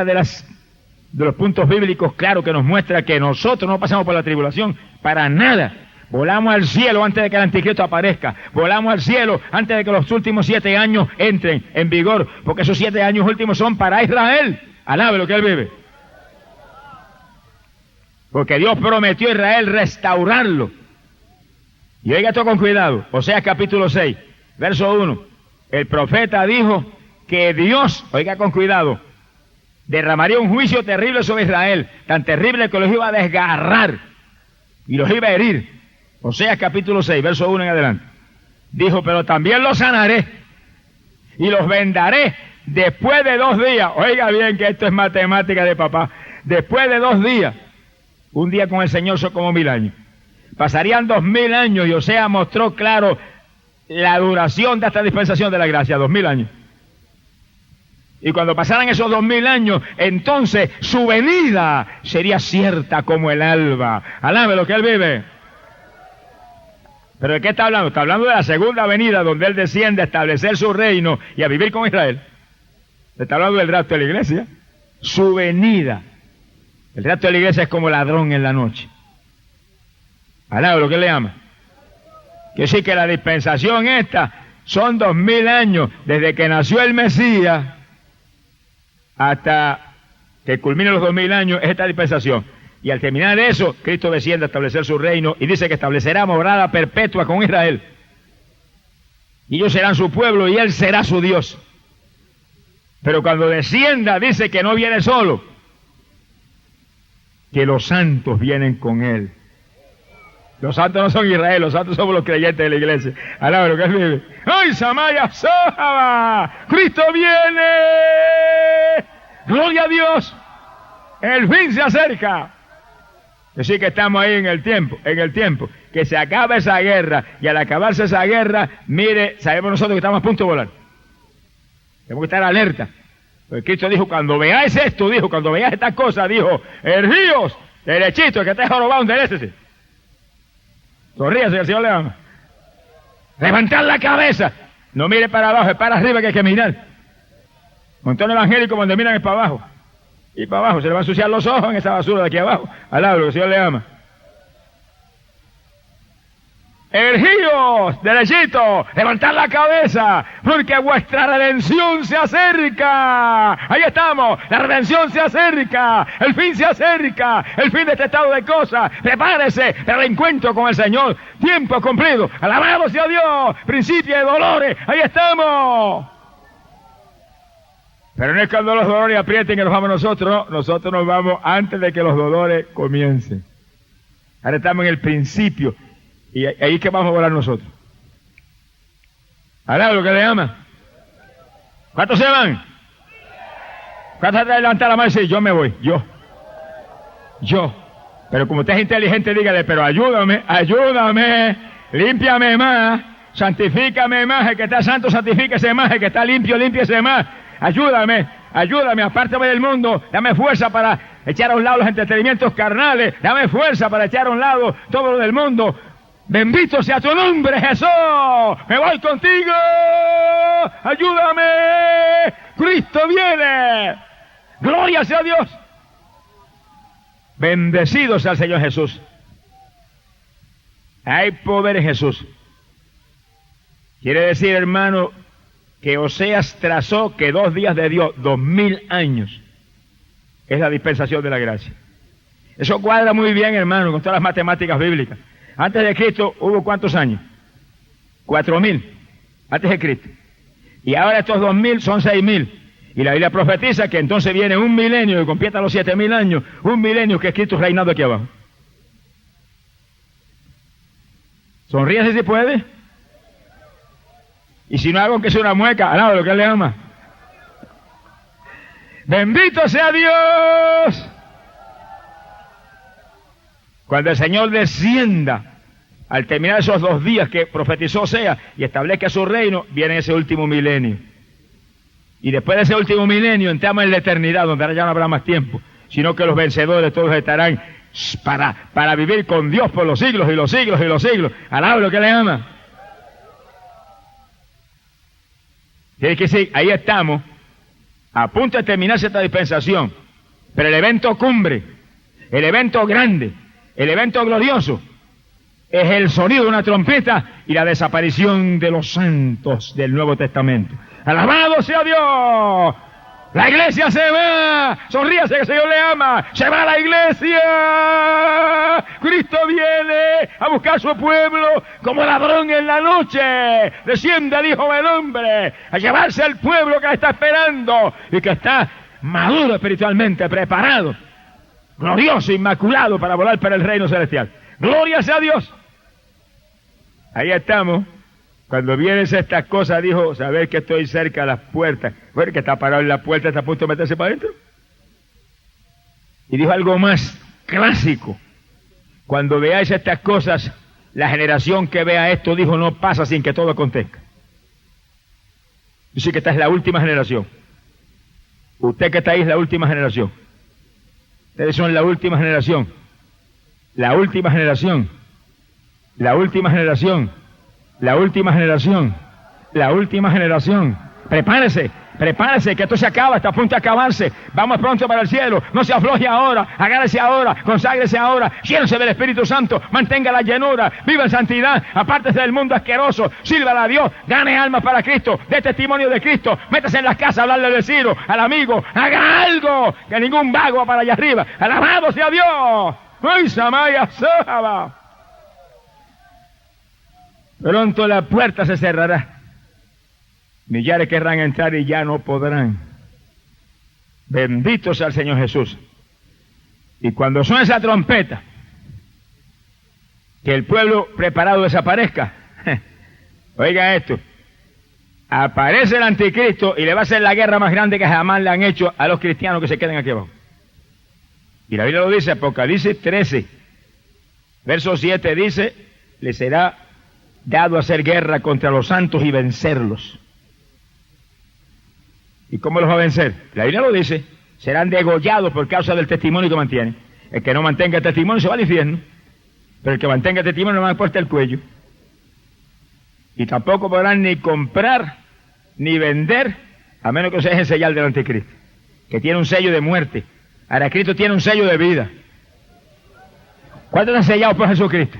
de los puntos bíblicos claros que nos muestra que nosotros no pasamos por la tribulación para nada. Volamos al cielo antes de que el anticristo aparezca. Volamos al cielo antes de que los últimos 7 años entren en vigor. Porque esos 7 años últimos son para Israel. Alabe lo que él vive. Porque Dios prometió a Israel restaurarlo. Y oiga esto con cuidado. Oseas capítulo 6, verso 1. El profeta dijo que Dios, oiga con cuidado, derramaría un juicio terrible sobre Israel. Tan terrible que los iba a desgarrar y los iba a herir. Oseas capítulo 6, verso 1 en adelante. Dijo, pero también los sanaré y los vendaré después de 2 días. Oiga bien que esto es matemática de papá. Después de 2 días. Un día con el Señor son como 1000 años. Pasarían 2000 años y Oseas mostró claro la duración de esta dispensación de la gracia, 2000 años. Y cuando pasaran esos 2000 años, entonces su venida sería cierta como el alba. Alabe lo que él vive. ¿Pero de qué está hablando? Está hablando de la segunda venida, donde él desciende a establecer su reino y a vivir con Israel. Está hablando del rapto de la iglesia. Su venida. El rapto de la iglesia es como ladrón en la noche. Alabe lo que él le ama. Que sí que la dispensación esta son 2000 años desde que nació el Mesías hasta que culmine los 2000 años es esta dispensación. Y al terminar eso, Cristo desciende a establecer su reino y dice que establecerá morada perpetua con Israel. Y ellos serán su pueblo y él será su Dios. Pero cuando descienda dice que no viene solo, que los santos vienen con él. Los santos no son Israel, los santos somos los creyentes de la iglesia. Alaba lo que él vive. ¡Ay, Samaya Sojaba! ¡Cristo viene! ¡Gloria a Dios! El fin se acerca. Así que estamos ahí en el tiempo, que se acaba esa guerra, y al acabarse esa guerra, mire, sabemos nosotros que estamos a punto de volar. Tenemos que estar alerta. Porque Cristo dijo, cuando veáis esto, cuando veáis estas cosas, dijo, erguíos, derechito, el que esté jorobado, enderécese. Sonríase, que el Señor le ama. Levantad la cabeza. No mire para abajo, es para arriba que hay que mirar. Montón evangélico cuando miran es para abajo. Y para abajo, se le va a ensuciar los ojos en esa basura de aquí abajo. Al lado, que el Señor le ama. Erguíos, derechito, levantad la cabeza, porque vuestra redención se acerca. Ahí estamos, la redención se acerca, el fin se acerca, el fin de este estado de cosas. Prepárese para el encuentro con el Señor. Tiempo cumplido, alabado sea Dios, principio de dolores, ahí estamos. Pero no es cuando los dolores aprieten que nos vamos nosotros, no, nosotros nos vamos antes de que los dolores comiencen. Ahora estamos en el principio. Y ahí es que vamos a volar nosotros. Alaba lo que le ama. ¿Cuántos se van? ¿Cuántos se levantan la mano y dicen, yo me voy? Yo. Pero como usted es inteligente, dígale, pero ayúdame, límpiame más, santifícame más, el que está santo, santifíquese más, el que está limpio, límpiese más. Ayúdame, apártame del mundo, dame fuerza para echar a un lado los entretenimientos carnales, dame fuerza para echar a un lado todo lo del mundo. Bendito sea tu nombre, Jesús. Me voy contigo. Ayúdame. Cristo viene. Gloria sea Dios. Bendecido sea el Señor Jesús. Hay poder en Jesús. Quiere decir, hermano, que Oseas trazó que 2 días de Dios, 2000 años, es la dispensación de la gracia. Eso cuadra muy bien, hermano, con todas las matemáticas bíblicas. Antes de Cristo hubo ¿cuántos años? 4000 antes de Cristo. Y ahora estos 2000 son 6000. Y la Biblia profetiza que entonces viene un milenio y completa los 7000 años, un milenio que es Cristo reinando aquí abajo. Sonríe si puede. Y si no hago que sea una mueca, alaba lo que él le ama. ¡Bendito sea Dios! Cuando el Señor descienda, al terminar esos 2 días que profetizó Oseas y establezca su reino, viene ese último milenio. Y después de ese último milenio entramos en la eternidad, donde ya no habrá más tiempo, sino que los vencedores todos estarán para vivir con Dios por los siglos y los siglos y los siglos. Alaba lo que le ama. Tiene que decir, ahí estamos, a punto de terminarse esta dispensación, pero el evento cumbre, el evento grande, el evento glorioso, es el sonido de una trompeta y la desaparición de los santos del Nuevo Testamento. ¡Alabado sea Dios! La iglesia se va. Sonríase que el Señor le ama. Se va la iglesia. Cristo viene a buscar su pueblo como ladrón en la noche. Desciende el Hijo del Hombre a llevarse al pueblo que está esperando y que está maduro espiritualmente, preparado, glorioso, inmaculado para volar para el reino celestial. Gloria sea a Dios. Ahí estamos. Cuando vienes estas cosas, dijo, saber que estoy cerca de las puertas. Bueno, que está parado en la puerta, está a punto de meterse para adentro. Y dijo algo más clásico. Cuando veáis estas cosas, la generación que vea esto, dijo, no pasa sin que todo acontezca. Dice que esta es la última generación. Usted que está ahí es la última generación. Ustedes son la última generación. La última generación. La última generación. La última generación, la última generación. Prepárese, prepárese, que esto se acaba, está a punto de acabarse. Vamos pronto para el cielo. No se afloje ahora, agárrese ahora, conságrese ahora, llénese del Espíritu Santo, mantenga la llenura, viva en santidad, apártese del mundo asqueroso, sírvale a Dios, gane almas para Cristo, dé testimonio de Cristo, métase en las casas a hablarle al vecino, al amigo, haga algo, que ningún vago va para allá arriba. Alabado sea Dios. ¡Ay, Samaya Saba! Pronto la puerta se cerrará. Millares querrán entrar y ya no podrán. Bendito sea el Señor Jesús. Y cuando suene esa trompeta, que el pueblo preparado desaparezca, oiga esto, aparece el anticristo y le va a hacer la guerra más grande que jamás le han hecho a los cristianos que se queden aquí abajo. Y la Biblia lo dice, Apocalipsis 13, verso 7 dice, le será dado a hacer guerra contra los santos y vencerlos. ¿Y cómo los va a vencer? La Biblia lo dice, serán degollados por causa del testimonio que mantienen. El que no mantenga el testimonio se va al infierno, pero el que mantenga el testimonio no va a cortar el cuello. Y tampoco podrán ni comprar ni vender, a menos que se dejen sellar del anticristo, que tiene un sello de muerte. Ahora Cristo tiene un sello de vida. ¿Cuántos están sellados por Jesucristo?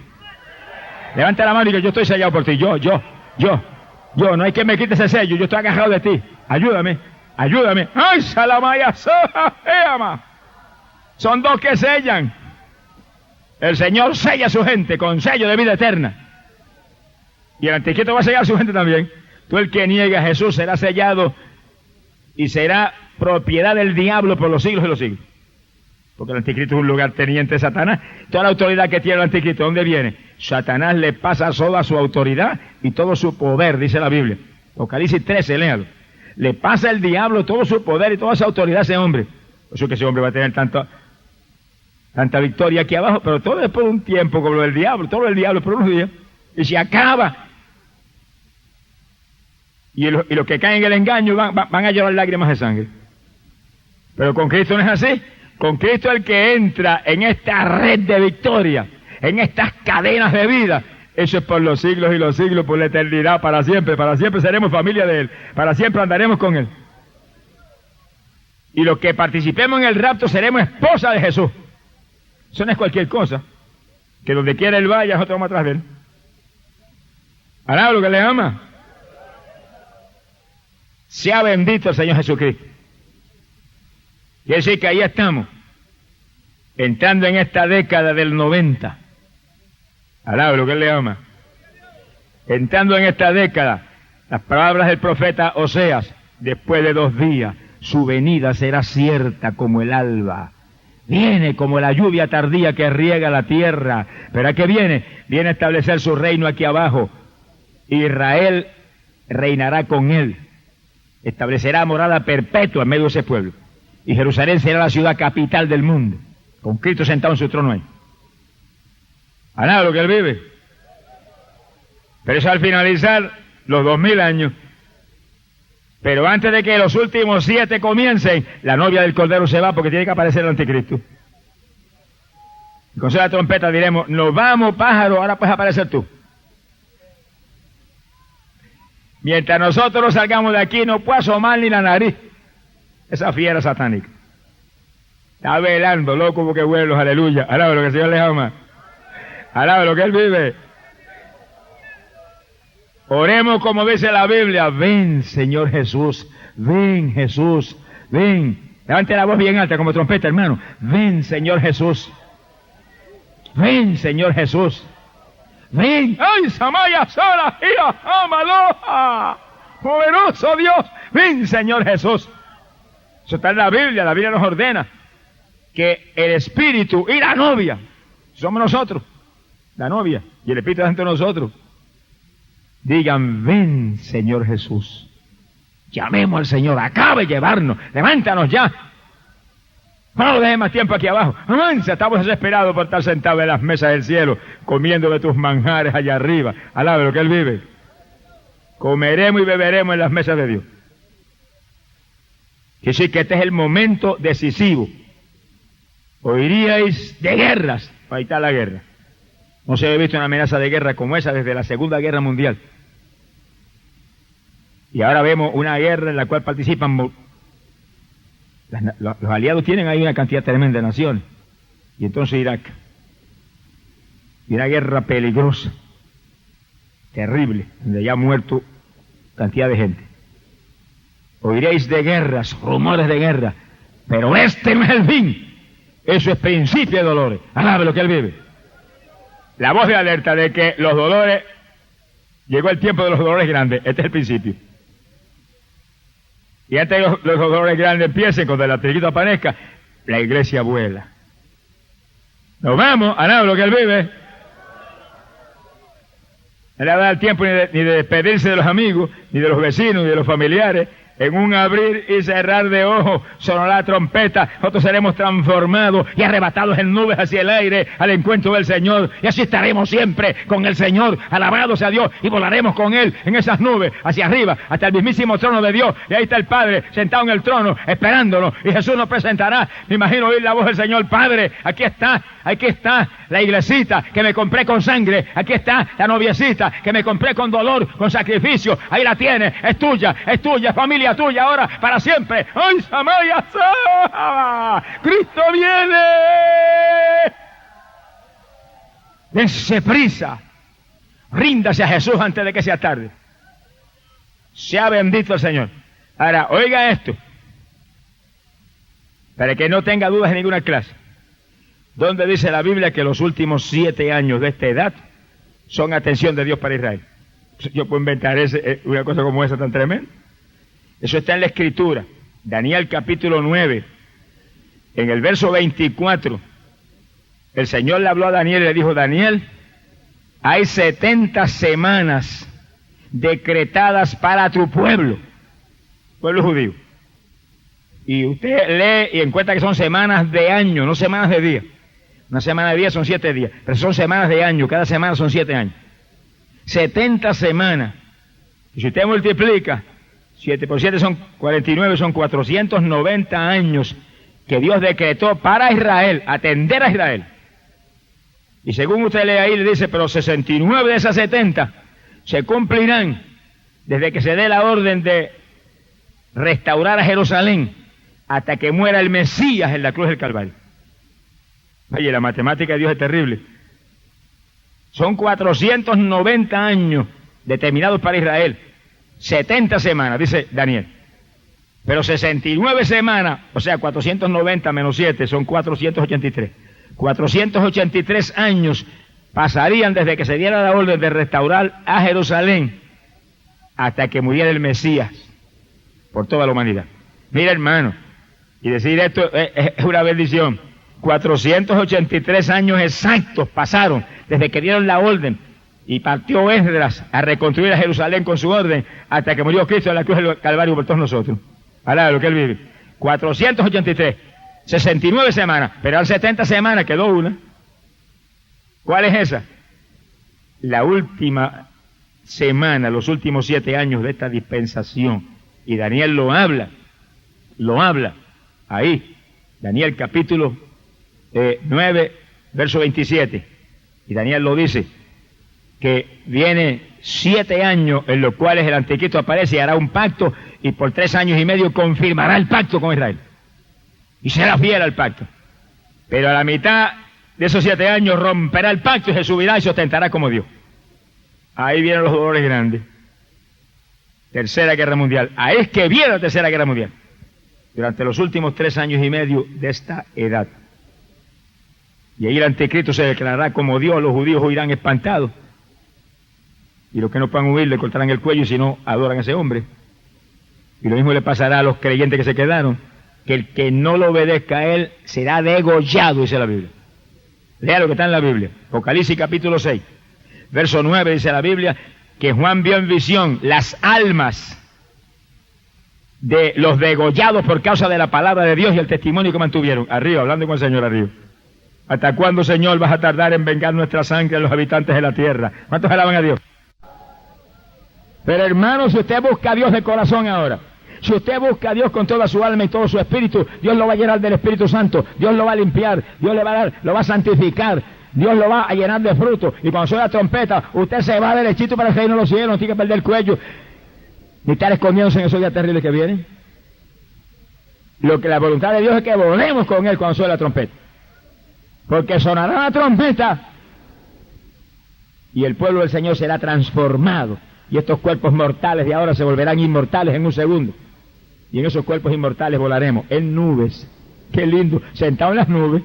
Levanta la mano y diga, yo estoy sellado por ti, yo, no hay que me quite ese sello, yo estoy agarrado de ti, ayúdame. ¡Ay, salamaya, soja! Son 2 que sellan. El Señor sella a su gente con sello de vida eterna. Y el anticristo va a sellar a su gente también. Tú el que niega a Jesús será sellado y será propiedad del diablo por los siglos de los siglos. Porque el anticristo es un lugar teniente de Satanás. Toda la autoridad que tiene el anticristo, ¿dónde viene? Satanás le pasa toda su autoridad y todo su poder, dice la Biblia. Apocalipsis 13, léalo. Le pasa el diablo todo su poder y toda esa autoridad a ese hombre. Por eso que ese hombre va a tener tanta victoria aquí abajo, pero todo es por un tiempo, como lo del diablo, todo el diablo por unos días, y se acaba. Y los que caen en el engaño van a llorar lágrimas de sangre. Pero con Cristo no es así. Con Cristo el que entra en esta red de victoria, en estas cadenas de vida, eso es por los siglos y los siglos, por la eternidad, para siempre seremos familia de Él, para siempre andaremos con Él. Y los que participemos en el rapto seremos esposa de Jesús. Eso no es cualquier cosa, que donde quiera Él vaya, nosotros vamos atrás de Él. Alaba lo que le ama. Sea bendito el Señor Jesucristo. Quiere decir que ahí estamos, entrando en esta década del 90. Alaba lo que Él le ama. Entrando en esta década, las palabras del profeta Oseas, después de 2 días, su venida será cierta como el alba. Viene como la lluvia tardía que riega la tierra. ¿Pero a qué viene? Viene a establecer su reino aquí abajo. Israel reinará con él. Establecerá morada perpetua en medio de ese pueblo. Y Jerusalén será la ciudad capital del mundo, con Cristo sentado en su trono ahí. ¿A nada lo que él vive? Pero eso al finalizar los 2000 años. Pero antes de que los últimos 7 comiencen, la novia del Cordero se va porque tiene que aparecer el anticristo. Y con la trompeta diremos, nos vamos, pájaro, ahora puedes aparecer tú. Mientras nosotros no salgamos de aquí, no puede asomar ni la nariz esa fiera satánica. Está velando, loco, porque vuelos, aleluya. Alaba lo que el Señor le ama. Alaba lo que Él vive. Oremos como dice la Biblia. Ven, Señor Jesús. Ven, Jesús. Ven. Levante la voz bien alta como trompeta, hermano. Ven, Señor Jesús. Ven, Señor Jesús. Ven. ¡Ay, Samaya sola! ¡Ia! ¡Amaloja! ¡Poderoso Dios! ¡Ven, Señor Jesús! Eso está en la Biblia nos ordena que el Espíritu y la novia, somos nosotros, la novia, y el Espíritu dentro de nosotros, digan, ven, Señor Jesús. Llamemos al Señor, acabe de llevarnos, levántanos ya. No lo dejes más tiempo aquí abajo. Avanza, estamos desesperados por estar sentados en las mesas del cielo, comiendo de tus manjares allá arriba. Alabe lo que Él vive. Comeremos y beberemos en las mesas de Dios. Quiere decir que este es el momento decisivo. Oiríais de guerras. Ahí está la guerra. No se había visto una amenaza de guerra como esa desde la Segunda Guerra Mundial. Y ahora vemos una guerra en la cual participan... Los aliados tienen ahí una cantidad tremenda de naciones. Y entonces Irak. Y una guerra peligrosa, terrible, donde ya ha muerto cantidad de gente. Oiréis de guerras, rumores de guerra, pero este no es el fin. Eso es principio de dolores. Alabe lo que Él vive. La voz de alerta de que los dolores, llegó el tiempo de los dolores grandes. Este es el principio. Y antes de los dolores grandes empiecen, cuando el anticristo aparezca, la iglesia vuela. Nos vamos, alabe lo que Él vive. No le va a dar tiempo ni de despedirse de los amigos, ni de los vecinos, ni de los familiares. En un abrir y cerrar de ojos sonará la trompeta, nosotros seremos transformados y arrebatados en nubes hacia el aire al encuentro del Señor, y así estaremos siempre con el Señor, alabado sea Dios, y volaremos con Él en esas nubes hacia arriba, hasta el mismísimo trono de Dios, y ahí está el Padre sentado en el trono, esperándonos, y Jesús nos presentará. Me imagino oír la voz del Señor: Padre, aquí está la iglesita que me compré con sangre, aquí está la noviecita que me compré con dolor, con sacrificio, ahí la tienes, es tuya, familia tuya ahora, para siempre. ¡Ay, Samaya! ¡Cristo viene! Dense prisa, ríndase a Jesús antes de que sea tarde. Sea bendito el Señor. Ahora, oiga esto, para que no tenga dudas en ninguna clase. ¿Dónde dice la Biblia que los últimos 7 años de esta edad son atención de Dios para Israel? Yo puedo inventar una cosa como esa tan tremenda. Eso está en la Escritura. Daniel capítulo 9, en el verso 24, el Señor le habló a Daniel y le dijo: Daniel, hay 70 semanas decretadas para tu pueblo judío. Y usted lee y encuentra que son semanas de año, no semanas de día. Una semana de día son 7 días, pero son semanas de año, cada semana son 7 años. 70 semanas. Y si usted multiplica 7 por 7 son 49, son 490 años que Dios decretó para Israel, atender a Israel. Y según usted lee ahí, le dice, pero 69 de esas 70 se cumplirán desde que se dé la orden de restaurar a Jerusalén hasta que muera el Mesías en la cruz del Calvario. Oye, la matemática de Dios es terrible. Son 490 años determinados para Israel. 70 semanas, dice Daniel. Pero 69 semanas, o sea, 490 menos 7, son 483. 483 años pasarían desde que se diera la orden de restaurar a Jerusalén hasta que muriera el Mesías por toda la humanidad. Mira, hermano, y decir esto es una bendición. 483 años exactos pasaron desde que dieron la orden y partió Esdras a reconstruir a Jerusalén con su orden hasta que murió Cristo en la cruz del Calvario por todos nosotros. Alá, lo que él vive. 483, 69 semanas, pero eran 70 semanas, quedó una. ¿Cuál es esa? La última semana, los últimos 7 años de esta dispensación. Y Daniel lo habla ahí, Daniel capítulo 9, verso 27. Y Daniel lo dice, que viene 7 años en los cuales el anticristo aparece y hará un pacto, y por 3 años y medio confirmará el pacto con Israel. Y será fiel al pacto. Pero a la mitad de esos 7 años romperá el pacto y se subirá y se ostentará como Dios. Ahí vienen los dolores grandes. Tercera Guerra Mundial. Ahí es que viene la Tercera Guerra Mundial. Durante los últimos 3 años y medio de esta edad. Y ahí el anticristo se declarará como Dios, los judíos huirán espantados. Y los que no puedan huir le cortarán el cuello si no adoran a ese hombre. Y lo mismo le pasará a los creyentes que se quedaron, que el que no lo obedezca a él será degollado, dice la Biblia. Lea lo que está en la Biblia. Apocalipsis capítulo 6, verso 9, dice la Biblia, que Juan vio en visión las almas de los degollados por causa de la palabra de Dios y el testimonio que mantuvieron. Arriba, hablando con el Señor arriba. ¿Hasta cuándo, Señor, vas a tardar en vengar nuestra sangre a los habitantes de la tierra? ¿Cuántos alaban a Dios? Pero hermano, si usted busca a Dios de corazón ahora, si usted busca a Dios con toda su alma y todo su espíritu, Dios lo va a llenar del Espíritu Santo, Dios lo va a limpiar, Dios le va a dar, lo va a santificar, Dios lo va a llenar de fruto, y cuando suena la trompeta, usted se va derechito para el reino de los cielos, no tiene que perder el cuello, ni estar escondiéndose en esos días terribles que vienen. Lo que la voluntad de Dios es que volvemos con Él cuando suene la trompeta, porque sonará la trompeta, y el pueblo del Señor será transformado, y estos cuerpos mortales de ahora se volverán inmortales en un segundo. Y en esos cuerpos inmortales volaremos en nubes. Qué lindo, sentado en las nubes.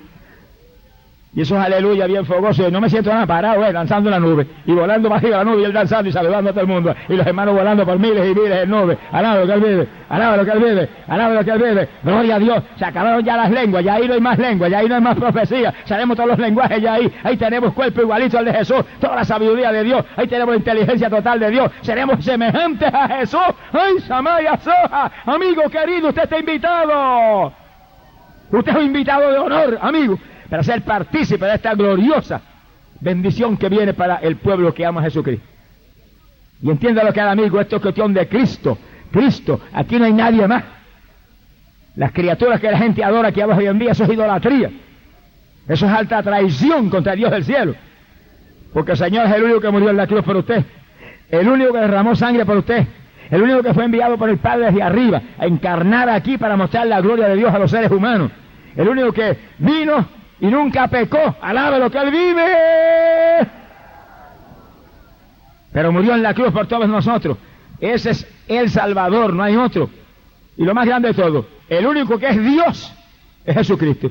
Y esos aleluya bien fogosos. Y no me siento nada parado, danzando en la nube. Y volando más arriba de la nube y él danzando y saludando a todo el mundo. Y los hermanos volando por miles y miles de nubes. Alaba lo que él vive, alaba lo que él vive, alaba lo que él vive. Gloria a Dios. Se acabaron ya las lenguas, ya ahí no hay más lenguas, ya ahí no hay más profecía. Sabemos todos los lenguajes ya ahí. Ahí tenemos cuerpo igualito al de Jesús. Toda la sabiduría de Dios. Ahí tenemos la inteligencia total de Dios. Seremos semejantes a Jesús. ¡Ay, Samaya Soja! Amigo querido, usted está invitado. Usted es un invitado de honor, amigo, para ser partícipe de esta gloriosa bendición que viene para el pueblo que ama a Jesucristo. Y entienda lo que haga, amigo, esto es cuestión de Cristo. Cristo, aquí no hay nadie más. Las criaturas que la gente adora que hoy en día, eso es idolatría. Eso es alta traición contra Dios del cielo. Porque el Señor es el único que murió en la cruz por usted. El único que derramó sangre por usted. El único que fue enviado por el Padre desde arriba a encarnar aquí para mostrar la gloria de Dios a los seres humanos. El único que vino y nunca pecó, alabe lo que Él vive. Pero murió en la cruz por todos nosotros. Ese es el Salvador, no hay otro. Y lo más grande de todo, el único que es Dios es Jesucristo.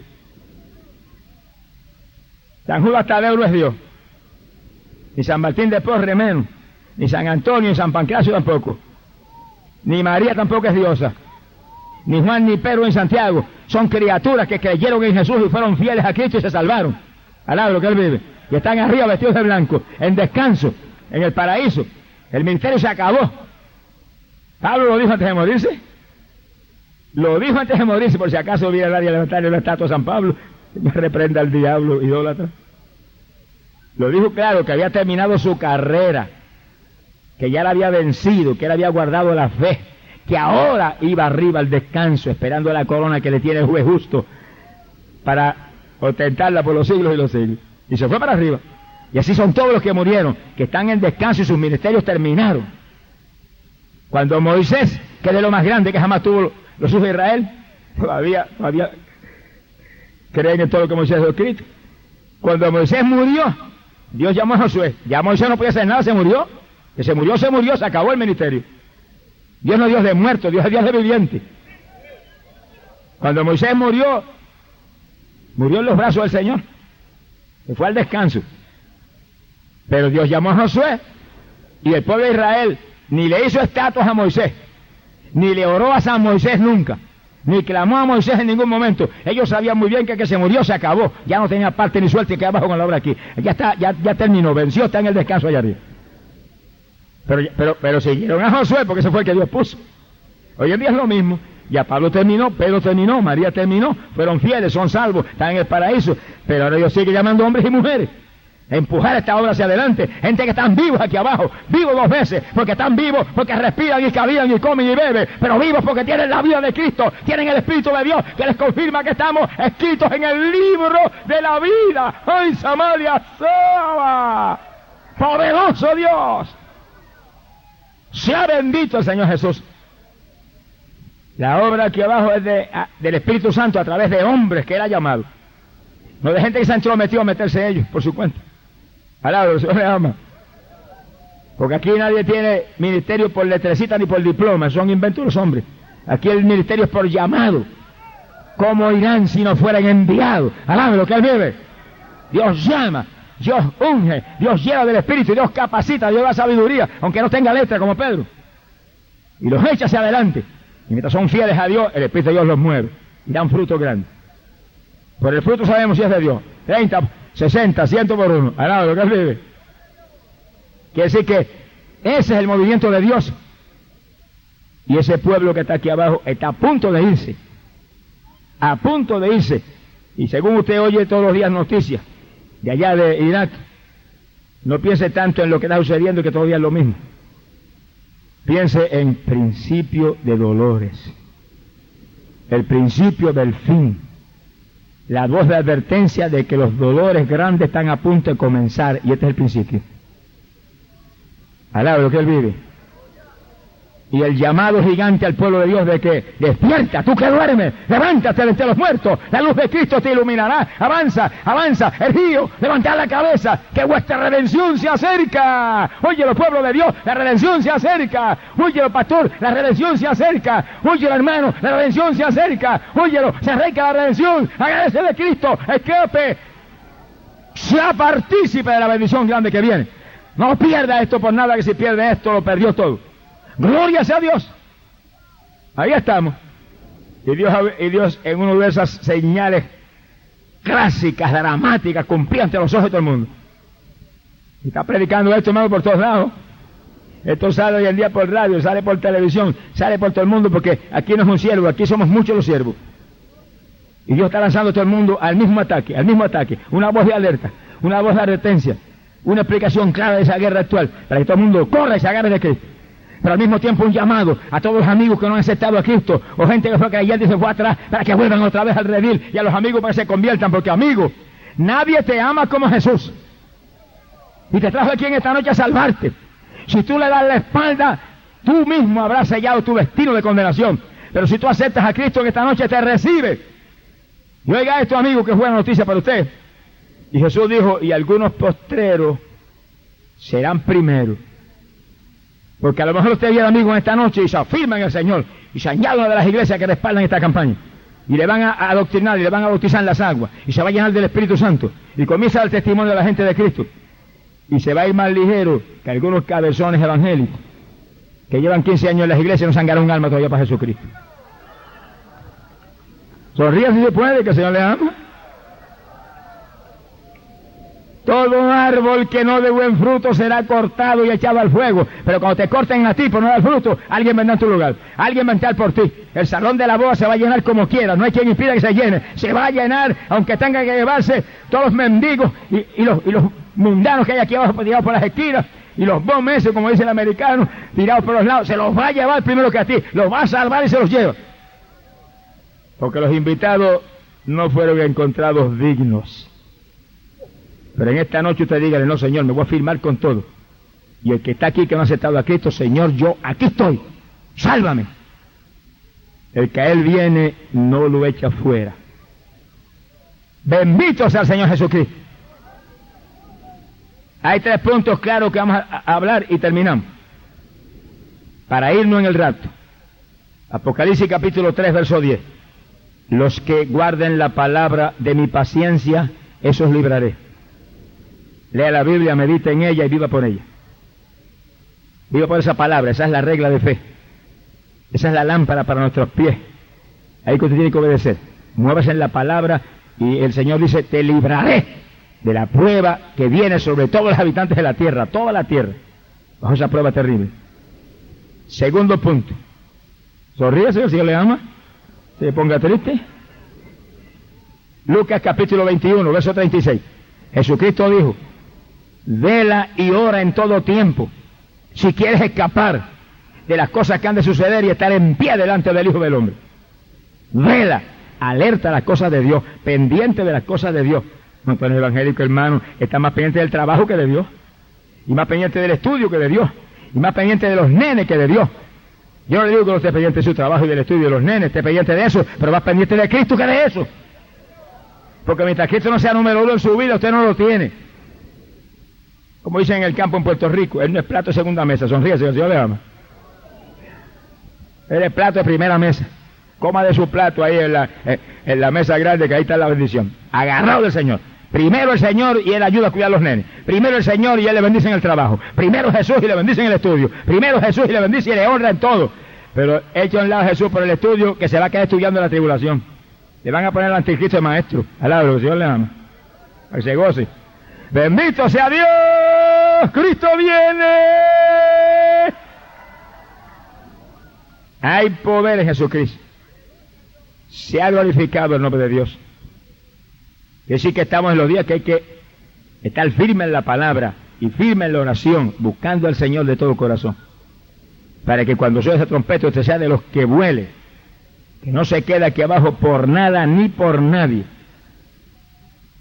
San Judas Tadeo no es Dios, ni San Martín de Porres menos, ni San Antonio, ni San Pancracio tampoco, ni María tampoco es diosa, ni Juan, ni Pedro, ni Santiago. Son criaturas que creyeron en Jesús y fueron fieles a Cristo y se salvaron. Alaba lo que Él vive. Y están arriba vestidos de blanco, en descanso, en el paraíso. El ministerio se acabó. Pablo lo dijo antes de morirse. Lo dijo antes de morirse, por si acaso hubiera nadie a levantarle una estatua a San Pablo. Me reprenda al diablo idólatra. Lo dijo claro, que había terminado su carrera, que ya la había vencido, que él había guardado la fe, que ahora iba arriba al descanso, esperando la corona que le tiene el juez justo para ostentarla por los siglos y los siglos. Y se fue para arriba. Y así son todos los que murieron, que están en descanso y sus ministerios terminaron. Cuando Moisés, que es de lo más grande que jamás tuvo los hijos de Israel, todavía creen en todo lo que Moisés ha escrito. Cuando Moisés murió, Dios llamó a Josué. Ya Moisés no podía hacer nada, se murió. Que se murió, se acabó el ministerio. Dios no es Dios de muertos, Dios es Dios de vivientes. Cuando Moisés murió en los brazos del Señor, y fue al descanso. Pero Dios llamó a Josué, y el pueblo de Israel ni le hizo estatuas a Moisés, ni le oró a San Moisés nunca. ni clamó a Moisés en ningún momento. Ellos sabían muy bien que el que se murió se acabó, ya no tenía parte ni suerte, que abajo con la obra aquí. Ya está, ya terminó, venció, está en el descanso allá arriba. Pero siguieron a Josué porque ese fue el que Dios puso. Hoy en día es lo mismo. Ya Pablo terminó, Pedro terminó, María terminó, fueron fieles, son salvos, están en el paraíso. Pero ahora Dios sigue llamando hombres y mujeres a empujar esta obra hacia adelante. Gente que están vivos aquí abajo, vivos 2 veces, porque están vivos, porque respiran y caminan y comen y beben, pero vivos porque tienen la vida de Cristo, tienen el Espíritu de Dios que les confirma que estamos escritos en el libro de la vida. ¡Ay, Samaria Saba! ¡Poderoso Dios! Sea bendito el Señor Jesús. La obra aquí abajo es del Espíritu Santo a través de hombres que Él ha llamado. No de gente que se ha entrometido a meterse ellos por su cuenta. Alabado, el Señor le ama. Porque aquí nadie tiene ministerio por letrecita ni por diploma, son inventos de los hombres. Aquí el ministerio es por llamado. ¿Cómo irán si no fueran enviados? Alabado lo que Él vive. Dios llama, Dios unge, Dios lleva del Espíritu, Dios capacita, Dios da sabiduría, aunque no tenga letra como Pedro. Y los echa hacia adelante. Y mientras son fieles a Dios, el Espíritu de Dios los mueve y dan fruto grande. Por el fruto sabemos si es de Dios. 30, 60, 100 por 1. Alabado lo que Él vive. Quiere decir que ese es el movimiento de Dios. Y ese pueblo que está aquí abajo está a punto de irse. A punto de irse. Y según usted oye todos los días noticias de allá de Irak, no piense tanto en lo que está sucediendo, que todavía es lo mismo. Piense en principio de dolores. El principio del fin. La voz de advertencia de que los dolores grandes están a punto de comenzar, y este es el principio. Alaba lo que Él vive. Y el llamado gigante al pueblo de Dios de que despierta, tú que duermes, levántate de entre los muertos, la luz de Cristo te iluminará, avanza, avanza, erguíos, levantad la cabeza, que vuestra redención se acerca. Óyelo, pueblo de Dios, la redención se acerca. Óyelo, pastor, la redención se acerca. Óyelo, hermano, la redención se acerca. Óyelo, se acerca la redención, agradece de Cristo, escape, sea partícipe de la bendición grande que viene. No pierda esto por nada, que si pierde esto lo perdió todo. Gloria sea a Dios. Ahí estamos. Y Dios en una de esas señales clásicas, dramáticas, cumplía ante los ojos de todo el mundo. Y está predicando esto, hermano, por todos lados. Esto sale hoy en día por radio, sale por televisión, sale por todo el mundo, porque aquí no es un siervo, aquí somos muchos los siervos. Y Dios está lanzando a todo el mundo al mismo ataque, una voz de alerta, una voz de advertencia, una explicación clara de esa guerra actual, para que todo el mundo corra y se agarre de Cristo. Pero al mismo tiempo un llamado a todos los amigos que no han aceptado a Cristo, o gente que fue creyente y se fue atrás, para que vuelvan otra vez al redil, y a los amigos para que se conviertan, porque amigos, nadie te ama como Jesús. Y te trajo aquí en esta noche a salvarte. Si tú le das la espalda, tú mismo habrás sellado tu destino de condenación. Pero si tú aceptas a Cristo en esta noche, te recibe. Y oiga esto, amigo, que es buena noticia para usted. Y Jesús dijo, y algunos postreros serán primeros. Porque a lo mejor usted viene amigo en esta noche y se afirma en el Señor y se añade una de las iglesias que respaldan esta campaña y le van a adoctrinar y le van a bautizar en las aguas y se va a llenar del Espíritu Santo y comienza el testimonio de la gente de Cristo y se va a ir más ligero que algunos cabezones evangélicos que llevan 15 años en las iglesias y no se han ganado un alma todavía para Jesucristo. Sonríe si se puede, que el Señor le ama. Todo árbol que no dé buen fruto será cortado y echado al fuego. Pero cuando te corten a ti por no dar fruto, alguien vendrá en tu lugar. Alguien va a entrar por ti. El salón de la boda se va a llenar como quiera. No hay quien impida que se llene. Se va a llenar, aunque tenga que llevarse todos los mendigos y los mundanos que hay aquí abajo tirados por las esquinas. Y los bomeses, como dice el americano, tirados por los lados. Se los va a llevar primero que a ti. Los va a salvar y se los lleva. Porque los invitados no fueron encontrados dignos. Pero en esta noche usted dígale, no, Señor, me voy a firmar con todo. Y el que está aquí, que no ha aceptado a Cristo, Señor, yo aquí estoy, sálvame. El que a Él viene, no lo echa fuera. Bendito sea el Señor Jesucristo. Hay 3 puntos claros que vamos a hablar y terminamos. Para irnos en el rato. Apocalipsis capítulo 3, verso 10. Los que guarden la palabra de mi paciencia, esos libraré. Lea la Biblia, medite en ella y viva por ella. Viva por esa palabra, esa es la regla de fe. Esa es la lámpara para nuestros pies. ahí que usted tiene que obedecer. Muévase en la palabra y el Señor dice, te libraré de la prueba que viene sobre todos los habitantes de la tierra, toda la tierra, bajo esa prueba terrible. Segundo punto. Sonríase, el Señor le ama. Se ponga triste. Lucas capítulo 21, verso 36. Jesucristo dijo, vela y ora en todo tiempo, si quieres escapar de las cosas que han de suceder y estar en pie delante del Hijo del Hombre. Vela, alerta a las cosas de Dios, pendiente de las cosas de Dios. No, pues el evangélico, hermano, está más pendiente del trabajo que de Dios, y más pendiente del estudio que de Dios, y más pendiente de los nenes que de Dios. Yo no le digo que no esté pendiente de su trabajo y del estudio de los nenes, esté pendiente de eso, pero más pendiente de Cristo que de eso. Porque mientras Cristo no sea número uno en su vida, usted no lo tiene. Como dicen en el campo en Puerto Rico, él no es plato de segunda mesa, sonríese, el Señor le ama. Él es plato de primera mesa. Coma de su plato ahí en la mesa grande, que ahí está la bendición. Agarrado del Señor. Primero el Señor y Él ayuda a cuidar a los nenes. Primero el Señor y Él le bendice en el trabajo. Primero Jesús y le bendice en el estudio. Primero Jesús y le bendice y le honra en todo. Pero echa a un lado a Jesús por el estudio, que se va a quedar estudiando la tribulación. Le van a poner al anticristo de maestro. Alabro, el Señor le ama. Para que se goce. Bendito sea Dios. Cristo viene. Hay poder en Jesucristo. Se ha glorificado el nombre de Dios. Es decir, que estamos en los días que hay que estar firme en la palabra y firme en la oración, buscando al Señor de todo corazón, para que cuando suene ese trompeta usted sea de los que vuele, que no se quede aquí abajo por nada ni por nadie.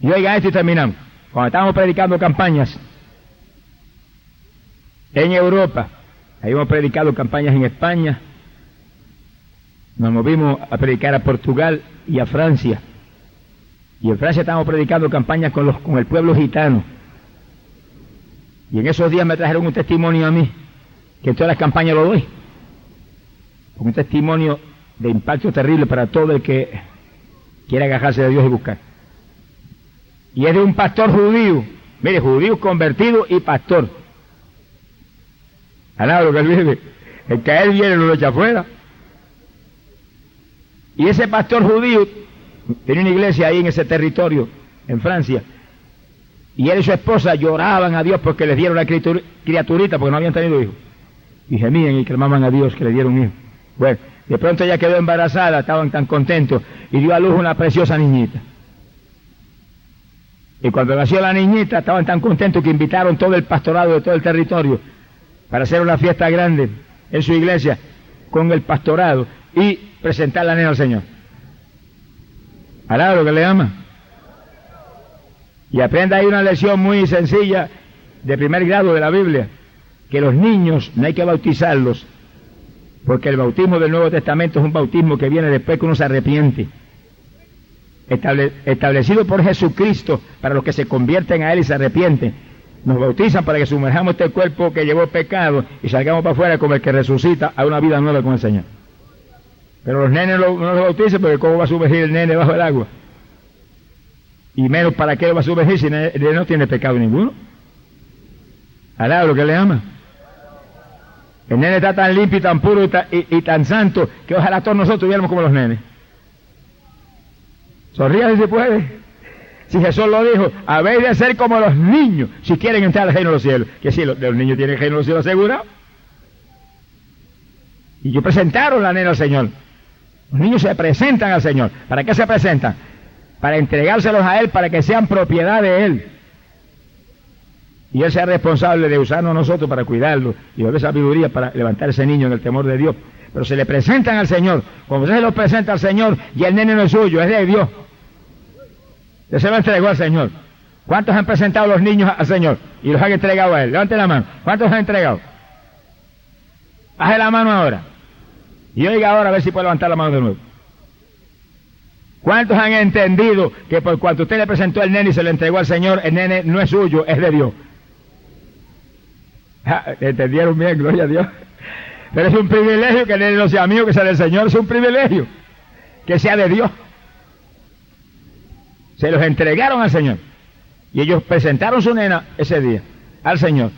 Y oiga esto y terminamos. Cuando estábamos predicando campañas en Europa, habíamos predicado campañas en España, nos movimos a predicar a Portugal y a Francia. Y en Francia estábamos predicando campañas con el pueblo gitano. Y en esos días me trajeron un testimonio a mí, que en todas las campañas lo doy. Un testimonio de impacto terrible para todo el que quiera agarrarse de Dios y buscar. Y es de un pastor judío. Mire, judío convertido y pastor. Alaba lo que él vive. El que a él viene lo echa afuera. Y ese pastor judío tenía una iglesia ahí en ese territorio, en Francia, y él y su esposa lloraban a Dios porque les dieron la criaturita, porque no habían tenido hijos, y gemían y clamaban a Dios que le dieron un hijo. Bueno, de pronto ella quedó embarazada, estaban tan contentos, y dio a luz una preciosa niñita. Y cuando nació la niñita, estaban tan contentos que invitaron todo el pastorado de todo el territorio para hacer una fiesta grande en su iglesia con el pastorado y presentar la nena al Señor. Alaba lo que le ama. Y aprenda ahí una lección muy sencilla de primer grado de la Biblia, que los niños no hay que bautizarlos, porque el bautismo del Nuevo Testamento es un bautismo que viene después que uno se arrepiente, establecido por Jesucristo para los que se convierten a Él y se arrepienten. Nos bautizan para que sumerjamos este cuerpo que llevó pecado y salgamos para afuera como el que resucita a una vida nueva con el Señor. Pero los nenes no los bautizan, porque ¿cómo va a sumergir el nene bajo el agua? Y menos para qué lo va a sumergir si el nene no tiene pecado ninguno. Alaba lo que le ama. El nene está tan limpio y tan puro y tan santo que ojalá todos nosotros tuviéramos como los nenes. Sonríe si se puede. Si Jesús lo dijo, habéis de ser como los niños si quieren entrar al reino de los cielos. Que si los niños tienen el reino de los cielos asegurado. Y ellos presentaron la nena al Señor. Los niños se presentan al Señor. ¿Para qué se presentan? Para entregárselos a Él, para que sean propiedad de Él. Y Él sea responsable de usarnos a nosotros para cuidarlo y darle sabiduría para levantar a ese niño en el temor de Dios. Pero se le presentan al Señor. Cuando usted se lo presenta al Señor, y el nene no es suyo, es de Dios. Usted se lo entregó al Señor. ¿Cuántos han presentado los niños al Señor y los han entregado a Él? Levante la mano. ¿Cuántos han entregado? Baje la mano ahora. Y oiga ahora a ver si puede levantar la mano de nuevo. ¿Cuántos han entendido que por cuanto usted le presentó el nene y se lo entregó al Señor, el nene no es suyo, es de Dios? ¿Entendieron bien? Gloria a Dios. Pero es un privilegio que el nene no sea mío, que sea del Señor. Es un privilegio que sea de Dios. Se los entregaron al Señor. Y ellos presentaron su nena ese día al Señor.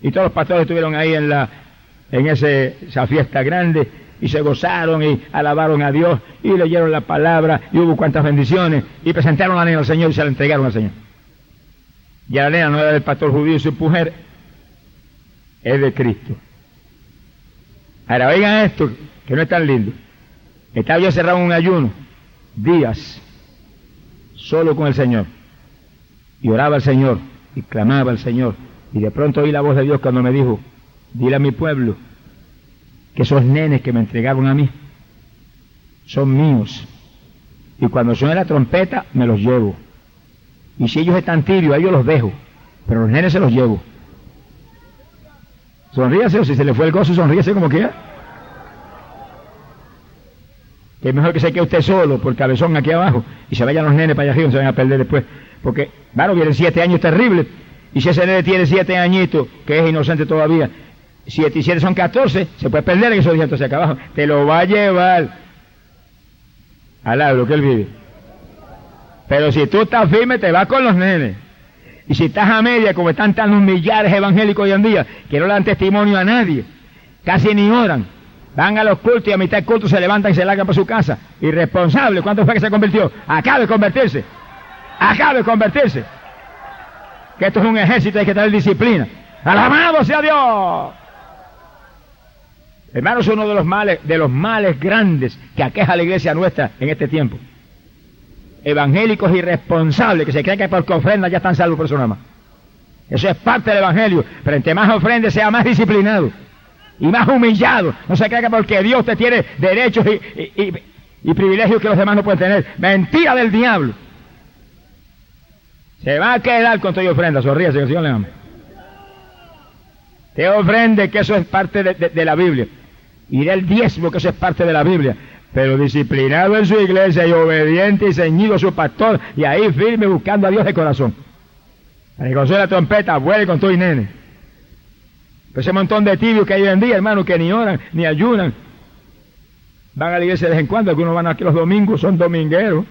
Y todos los pastores estuvieron ahí en esa fiesta grande. y se gozaron y alabaron a Dios y leyeron la palabra y hubo cuantas bendiciones y presentaron a la nena al Señor y se la entregaron al Señor. Y la nena no era del pastor judío y su mujer es de Cristo. Ahora oigan esto, que no es tan lindo. Estaba yo cerrado en un ayuno, días, solo con el Señor, y oraba al Señor y clamaba al Señor, y de pronto oí la voz de Dios cuando me dijo: dile a mi pueblo que esos nenes que me entregaron a mí son míos, y cuando suene la trompeta me los llevo, y si ellos están tibios, a ellos los dejo, pero los nenes se los llevo. Sonríase, o si se le fue el gozo, sonríase como quiera. Que es mejor que se quede usted solo por cabezón aquí abajo y se vayan los nenes para allá arriba, no se van a perder después, porque claro, vienen 7 años terribles, y si ese nene tiene 7 añitos, que es inocente todavía, 7 y 7 son 14, se puede perder en esos días. Entonces acá abajo te lo va a llevar al lado que él vive. Pero si tú estás firme, te vas con los nenes. Y si estás a media, como están tan millares evangélicos hoy en día, que no le dan testimonio a nadie, casi ni oran, van a los cultos y a mitad del culto se levantan y se largan para su casa. Irresponsable. ¿Cuánto fue que se convirtió? Acaba de convertirse. Acaba de convertirse. Que esto es un ejército, hay que tener disciplina. ¡Alabado sea Dios! Hermanos, es uno de los males grandes que aqueja a la iglesia nuestra en este tiempo. Evangélicos irresponsables que se creen que porque ofrendan ya están salvos por eso nada más. Eso es parte del evangelio, pero entre más ofrende sea más disciplinado y más humillado. No se crea que porque Dios te tiene derechos y privilegios que los demás no pueden tener. Mentira del diablo. Se va a quedar con toda ofrenda. Sonríe, que el Señor le ama. Te ofrende, que eso es parte de la Biblia, y del diezmo, que eso es parte de la Biblia, pero disciplinado en su iglesia y obediente y ceñido a su pastor, y ahí firme buscando a Dios de corazón. Para que con la trompeta vuele con todo y nene. Pero ese montón de tibios que hay hoy en día, hermano, que ni oran, ni ayunan, van a la iglesia de vez en cuando, algunos van aquí los domingos, son domingueros.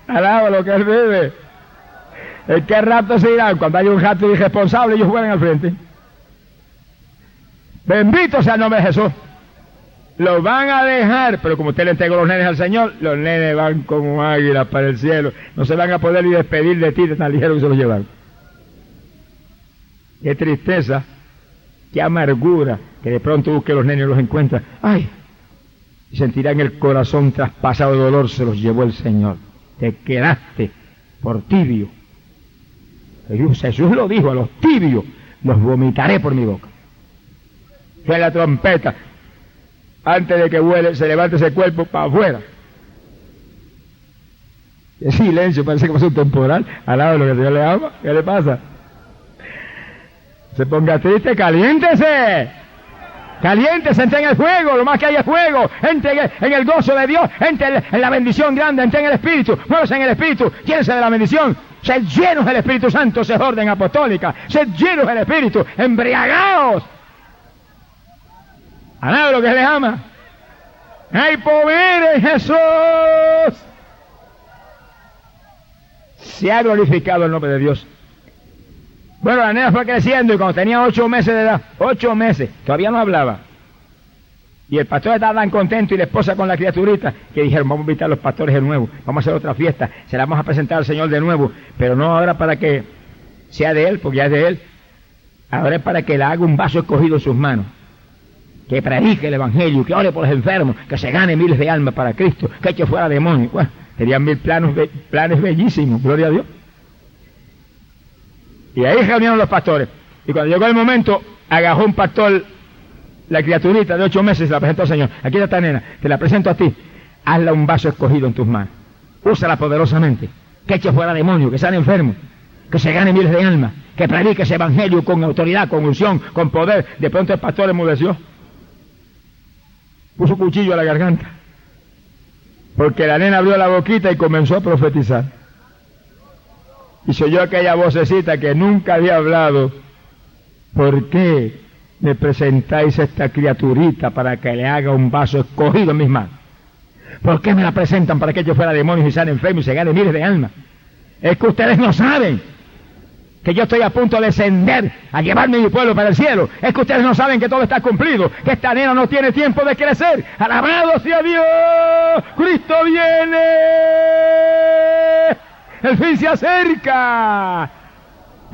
Alaba lo que él vive. ¿En qué rato se irán? Cuando hay un rato irresponsable, ellos juegan al frente. Bendito sea el nombre de Jesús. Los van a dejar, pero como usted le entregó los nenes al Señor, los nenes van como águilas para el cielo. No se van a poder ni despedir de ti de tan ligero que se los llevaron. Qué tristeza, qué amargura, que de pronto busque los nenes y los encuentra. ¡Ay! Y sentirán el corazón traspasado de dolor, se los llevó el Señor. Te quedaste por tibio. Jesús lo dijo: a los tibios los vomitaré por mi boca. Fue la trompeta. Antes de que vuele, se levante ese cuerpo para afuera. El silencio, parece que pasó un temporal. Al lado de lo que el Señor le ama. ¿Qué le pasa? Se ponga triste, caliéntese. Caliéntese, entre en el fuego, lo más que hay es fuego. Entre en el gozo de Dios, entre en la bendición grande, entre en el Espíritu, muévase en el Espíritu, llénese de la bendición. Sed llenos del Espíritu Santo, esa es orden apostólica. Sed llenos del Espíritu, embriagaos. Alaba lo que le ama. Hay poder en Jesús. Se ha glorificado el nombre de Dios. Bueno, la nena fue creciendo y cuando tenía 8 meses de edad, 8 meses, todavía no hablaba. Y el pastor estaba tan contento y la esposa con la criaturita que dijeron: vamos a invitar a los pastores de nuevo, vamos a hacer otra fiesta, se la vamos a presentar al Señor de nuevo, pero no ahora para que sea de Él, porque ya es de Él, ahora es para que le haga un vaso escogido en sus manos, que predique el Evangelio, que ore por los enfermos, que se gane miles de almas para Cristo, que eche fuera demonios. Bueno, tenían 1000 planes bellísimos, gloria a Dios. Y ahí reunieron los pastores. Y cuando llegó el momento, agarró un pastor la criaturita de 8 meses y se la presentó al Señor. Aquí está esta nena, te la presento a ti. Hazla un vaso escogido en tus manos. Úsala poderosamente. Que eche fuera demonios, que sean enfermos, que se gane miles de almas, que predique ese evangelio con autoridad, con unción, con poder. De pronto el pastor enmudeció. Puso cuchillo a la garganta. Porque la nena abrió la boquita y comenzó a profetizar. Y se oyó aquella vocecita que nunca había hablado: ¿por qué me presentáis a esta criaturita para que le haga un vaso escogido en mis manos? ¿Por qué me la presentan para que yo fuera demonios y sean enfermos y se gane miles de almas? Es que ustedes no saben que yo estoy a punto de descender a llevarme a mi pueblo para el cielo. Es que ustedes no saben que todo está cumplido, que esta nena no tiene tiempo de crecer. ¡Alabado sea Dios! ¡Cristo viene! ¡El fin se acerca!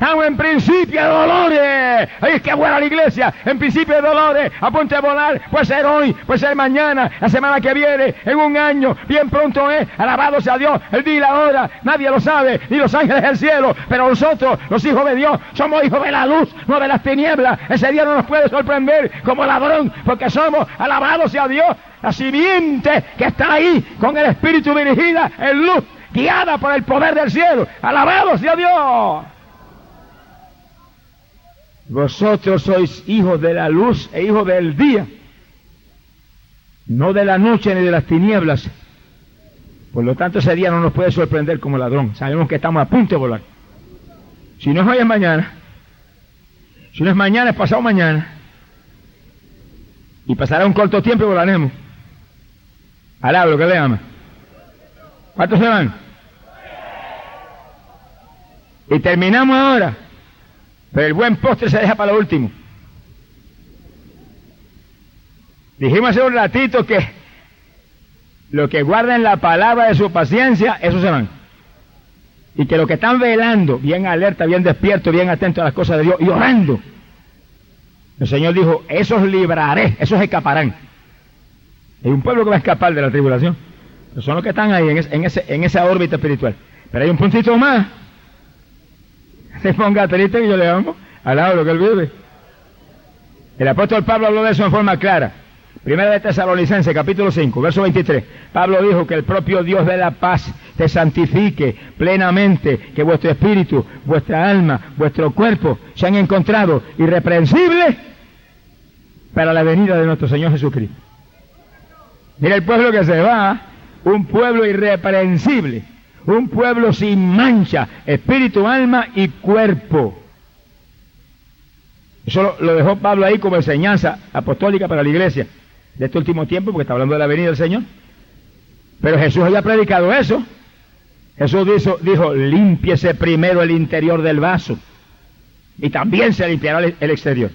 Estamos en principio de dolores. Ahí es que buena la iglesia. En principio de dolores. A punto de volar. Puede ser hoy, puede ser mañana, la semana que viene, en un año. Bien pronto es. Alabado sea Dios. El día y la hora. Nadie lo sabe. Ni los ángeles del cielo. Pero nosotros, los hijos de Dios, somos hijos de la luz, no de las tinieblas. Ese día no nos puede sorprender como ladrón. Porque somos, alabado sea Dios, la simiente que está ahí con el Espíritu dirigida en luz, guiada por el poder del cielo. Alabado sea Dios. Vosotros sois hijos de la luz e hijos del día, no de la noche ni de las tinieblas. Por lo tanto, ese día no nos puede sorprender como ladrón. Sabemos que estamos a punto de volar. Si no es hoy, es mañana. Si no es mañana, es pasado mañana. Y pasará un corto tiempo y volaremos. Alaba lo que le ama. ¿Cuántos se van? Y terminamos ahora. Pero el buen postre se deja para lo último. Dijimos hace un ratito que los que guardan la palabra de su paciencia, esos se van. Y que los que están velando, bien alerta, bien despiertos, bien atentos a las cosas de Dios y orando, el Señor dijo, esos libraré, esos escaparán. Hay un pueblo que va a escapar de la tribulación. Pero son los que están ahí en esa órbita espiritual. Pero hay un puntito más. Se ponga triste que yo le amo al lado de lo que él vive. El apóstol Pablo habló de eso en forma clara. Primera de Tesalonicenses, capítulo 5, verso 23. Pablo dijo que el propio Dios de la paz te santifique plenamente, que vuestro espíritu, vuestra alma, vuestro cuerpo sean encontrados irreprensibles para la venida de nuestro Señor Jesucristo. Mira el pueblo que se va, un pueblo irreprensible. Un pueblo sin mancha, espíritu, alma y cuerpo. Eso lo dejó Pablo ahí como enseñanza apostólica para la iglesia de este último tiempo, porque está hablando de la venida del Señor. Pero Jesús había predicado eso. Jesús dijo, límpiese primero el interior del vaso y también se limpiará el exterior.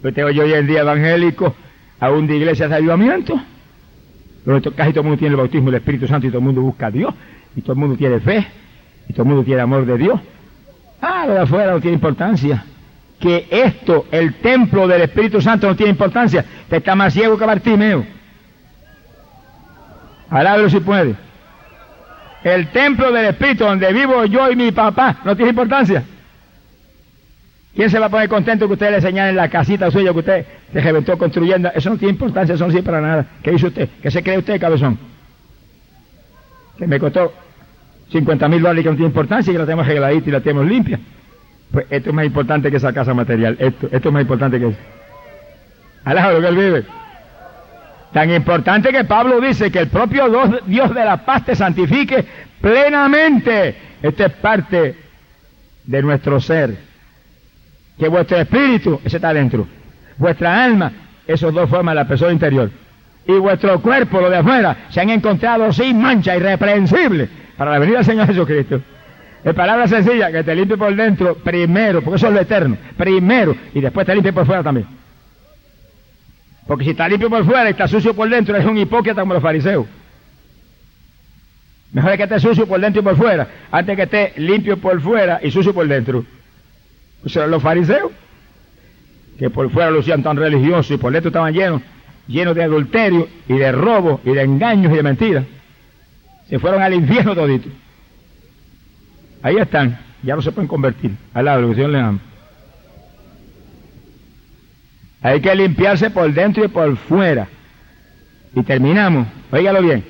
Yo tengo hoy en día evangélico, aún de iglesias de avivamiento, donde casi todo el mundo tiene el bautismo del Espíritu Santo y todo el mundo busca a Dios, y todo el mundo tiene fe, y todo el mundo tiene amor de Dios. Lo de afuera no tiene importancia. Que esto, el templo del Espíritu Santo, no tiene importancia. Te está más ciego que Bartimeo. Alábelo si puede. El templo del Espíritu, donde vivo yo y mi papá, no tiene importancia. ¿Quién se va a poner contento que usted le señalen la casita suya que usted se reventó construyendo? Eso no tiene importancia, eso no sirve para nada. ¿Qué dice usted? ¿Qué se cree usted, cabezón? Que me costó $50,000 y que no tiene importancia y que la tenemos arregladita y la tenemos limpia. Pues esto es más importante que esa casa material. Esto es más importante que eso. Alá lo que él vive. Tan importante que Pablo dice que el propio Dios de la paz te santifique plenamente. Esto es parte de nuestro ser. Que vuestro espíritu, ese está adentro, vuestra alma, esos dos forman la persona interior, y vuestro cuerpo, lo de afuera, se han encontrado sin mancha, irreprensible, para la venida del Señor Jesucristo. En palabras sencillas, que te limpie por dentro primero, porque eso es lo eterno, primero, y después te limpie por fuera también. Porque si está limpio por fuera y está sucio por dentro, eres un hipócrita como los fariseos. Mejor es que esté sucio por dentro y por fuera, antes que esté limpio por fuera y sucio por dentro. O sea, los fariseos, que por fuera lucían tan religiosos y por dentro estaban llenos de adulterio y de robo y de engaños y de mentiras, se fueron al infierno toditos. Ahí están, ya no se pueden convertir. Al lado de lo que el Señor les ama. Hay que limpiarse por dentro y por fuera. Y terminamos, óigalo bien.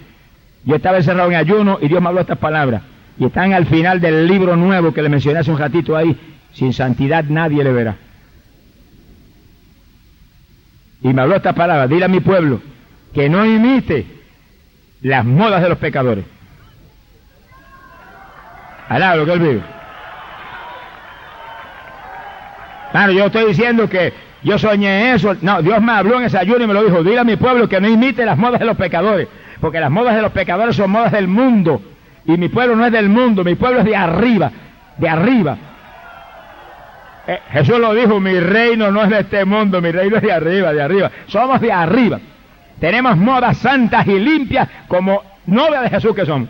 Yo estaba encerrado en ayuno y Dios me habló estas palabras. Y están al final del libro nuevo que le mencioné hace un ratito ahí. Sin santidad nadie le verá. Y me habló estas palabras: dile a mi pueblo que no imite las modas de los pecadores. Alá lo que él vive. Claro, yo estoy diciendo que yo soñé eso. No, Dios me habló en ese ayuno y me lo dijo: dile a mi pueblo que no imite las modas de los pecadores, porque las modas de los pecadores son modas del mundo, y mi pueblo no es del mundo, mi pueblo es de arriba. de arriba. Jesús lo dijo, mi reino no es de este mundo, mi reino es de arriba, de arriba. Somos de arriba. Tenemos modas santas y limpias como novia de Jesús que somos.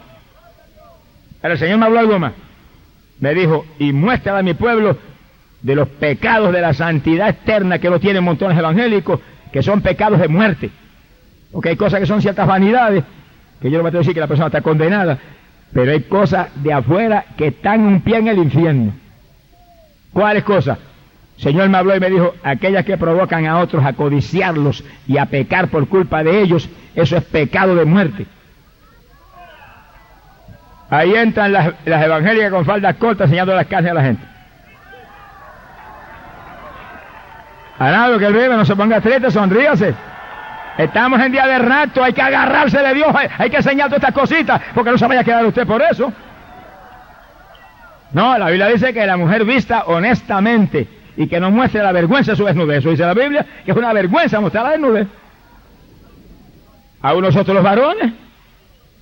Pero el Señor me habló algo más. Me dijo, y muéstrale a mi pueblo de los pecados de la santidad externa que lo tienen montones evangélicos, que son pecados de muerte. Porque hay cosas que son ciertas vanidades, que yo no voy a decir que la persona está condenada, pero hay cosas de afuera que están un pie en el infierno. ¿Cuáles cosas? El Señor me habló y me dijo, aquellas que provocan a otros a codiciarlos y a pecar por culpa de ellos, eso es pecado de muerte. Ahí entran las evangélicas con faldas cortas enseñando las carnes a la gente. Alado que él vive, no se ponga triste, sonríase. Estamos en día de rapto, hay que agarrarse de Dios, hay que enseñar todas estas cositas, porque no se vaya a quedar usted por eso. No, la Biblia dice que la mujer vista honestamente y que no muestre la vergüenza de su desnudez. Eso dice la Biblia, que es una vergüenza mostrar la desnudez. Aún nosotros los varones,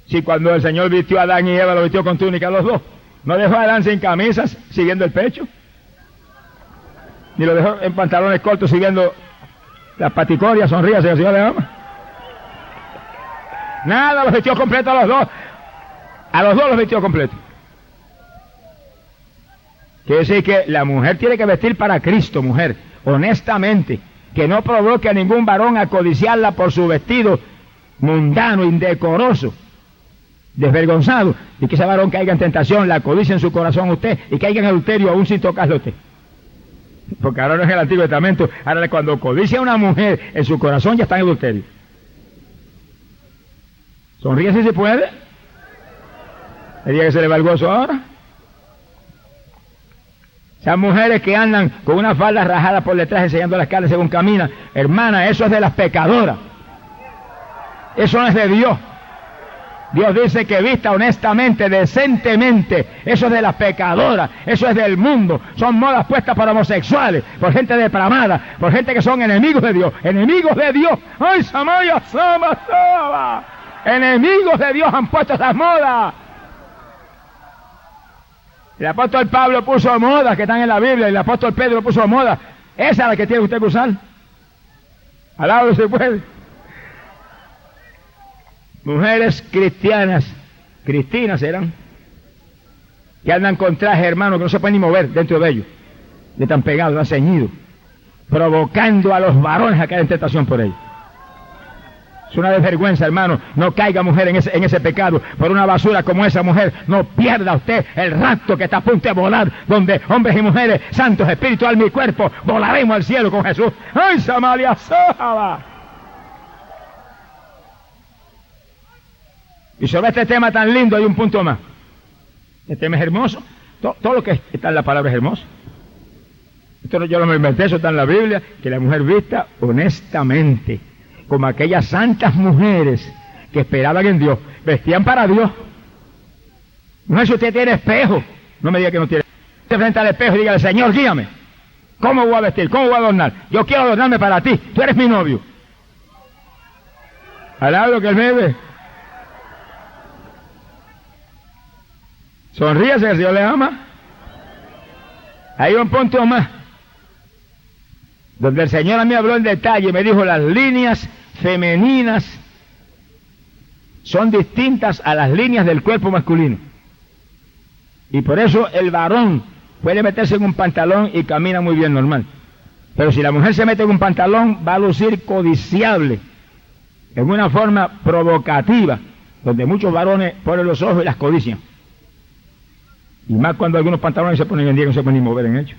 si cuando el Señor vistió a Adán y Eva, lo vistió con túnica a los dos, no dejó a Adán sin camisas, siguiendo el pecho, ni lo dejó en pantalones cortos, siguiendo las paticorias, sonríase, el Señor le ama. Nada, los vistió completos a los dos los vistió completos. Quiere decir que la mujer tiene que vestir para Cristo, mujer, honestamente, que no provoque a ningún varón a codiciarla por su vestido mundano, indecoroso, desvergonzado, y que ese varón caiga en tentación, la codicia en su corazón a usted, y caiga en adulterio aún sin tocarlo a usted. Porque ahora no es el Antiguo Testamento, ahora cuando codicia a una mujer en su corazón ya está en adulterio. Sonríe si se puede. El día que se le va el gozo ahora. Esas mujeres que andan con una falda rajada por detrás enseñando las carnes según caminan, hermana, eso es de las pecadoras. Eso no es de Dios. Dios dice que vista honestamente, decentemente. Eso es de las pecadoras, eso es del mundo. Son modas puestas por homosexuales, por gente depravada, por gente que son enemigos de Dios. Enemigos de Dios. ¡Ay, Samaya, Sama! Enemigos de Dios han puesto esas modas. El apóstol Pablo puso modas que están en la Biblia, y el apóstol Pedro puso modas. Esa es la que tiene usted que usar. Al lado se puede. Mujeres cristianas, cristinas eran, que andan con traje, hermano, que no se pueden ni mover dentro de ellos, de tan pegados, tan ceñidos, provocando a los varones a caer en tentación por ellos. Es una desvergüenza, hermano. No caiga mujer en ese pecado por una basura como esa mujer. No pierda usted el rapto que está a punto de volar, donde hombres y mujeres, santos, espíritu, alma y cuerpo, volaremos al cielo con Jesús. ¡Ay, Samaria, Saba! Y sobre este tema tan lindo hay un punto más. Este tema es hermoso. Todo lo que está en la palabra es hermoso. Esto yo no me inventé, eso está en la Biblia, que la mujer vista honestamente, como aquellas santas mujeres que esperaban en Dios, vestían para Dios. No es si usted tiene espejo, no me diga que no tiene. Se frente al espejo y dígale, Señor, guíame. ¿Cómo voy a vestir? ¿Cómo voy a adornar? Yo quiero adornarme para ti, tú eres mi novio. Alabado que él me ve. Sonríase, que el Señor le ama. Hay un punto más, donde el Señor a mí habló en detalle y me dijo, las líneas femeninas son distintas a las líneas del cuerpo masculino. Y por eso el varón puede meterse en un pantalón y camina muy bien, normal. Pero si la mujer se mete en un pantalón, va a lucir codiciable, en una forma provocativa, donde muchos varones ponen los ojos y las codician. Y más cuando algunos pantalones se ponen en día que no se pueden ni mover en ellos.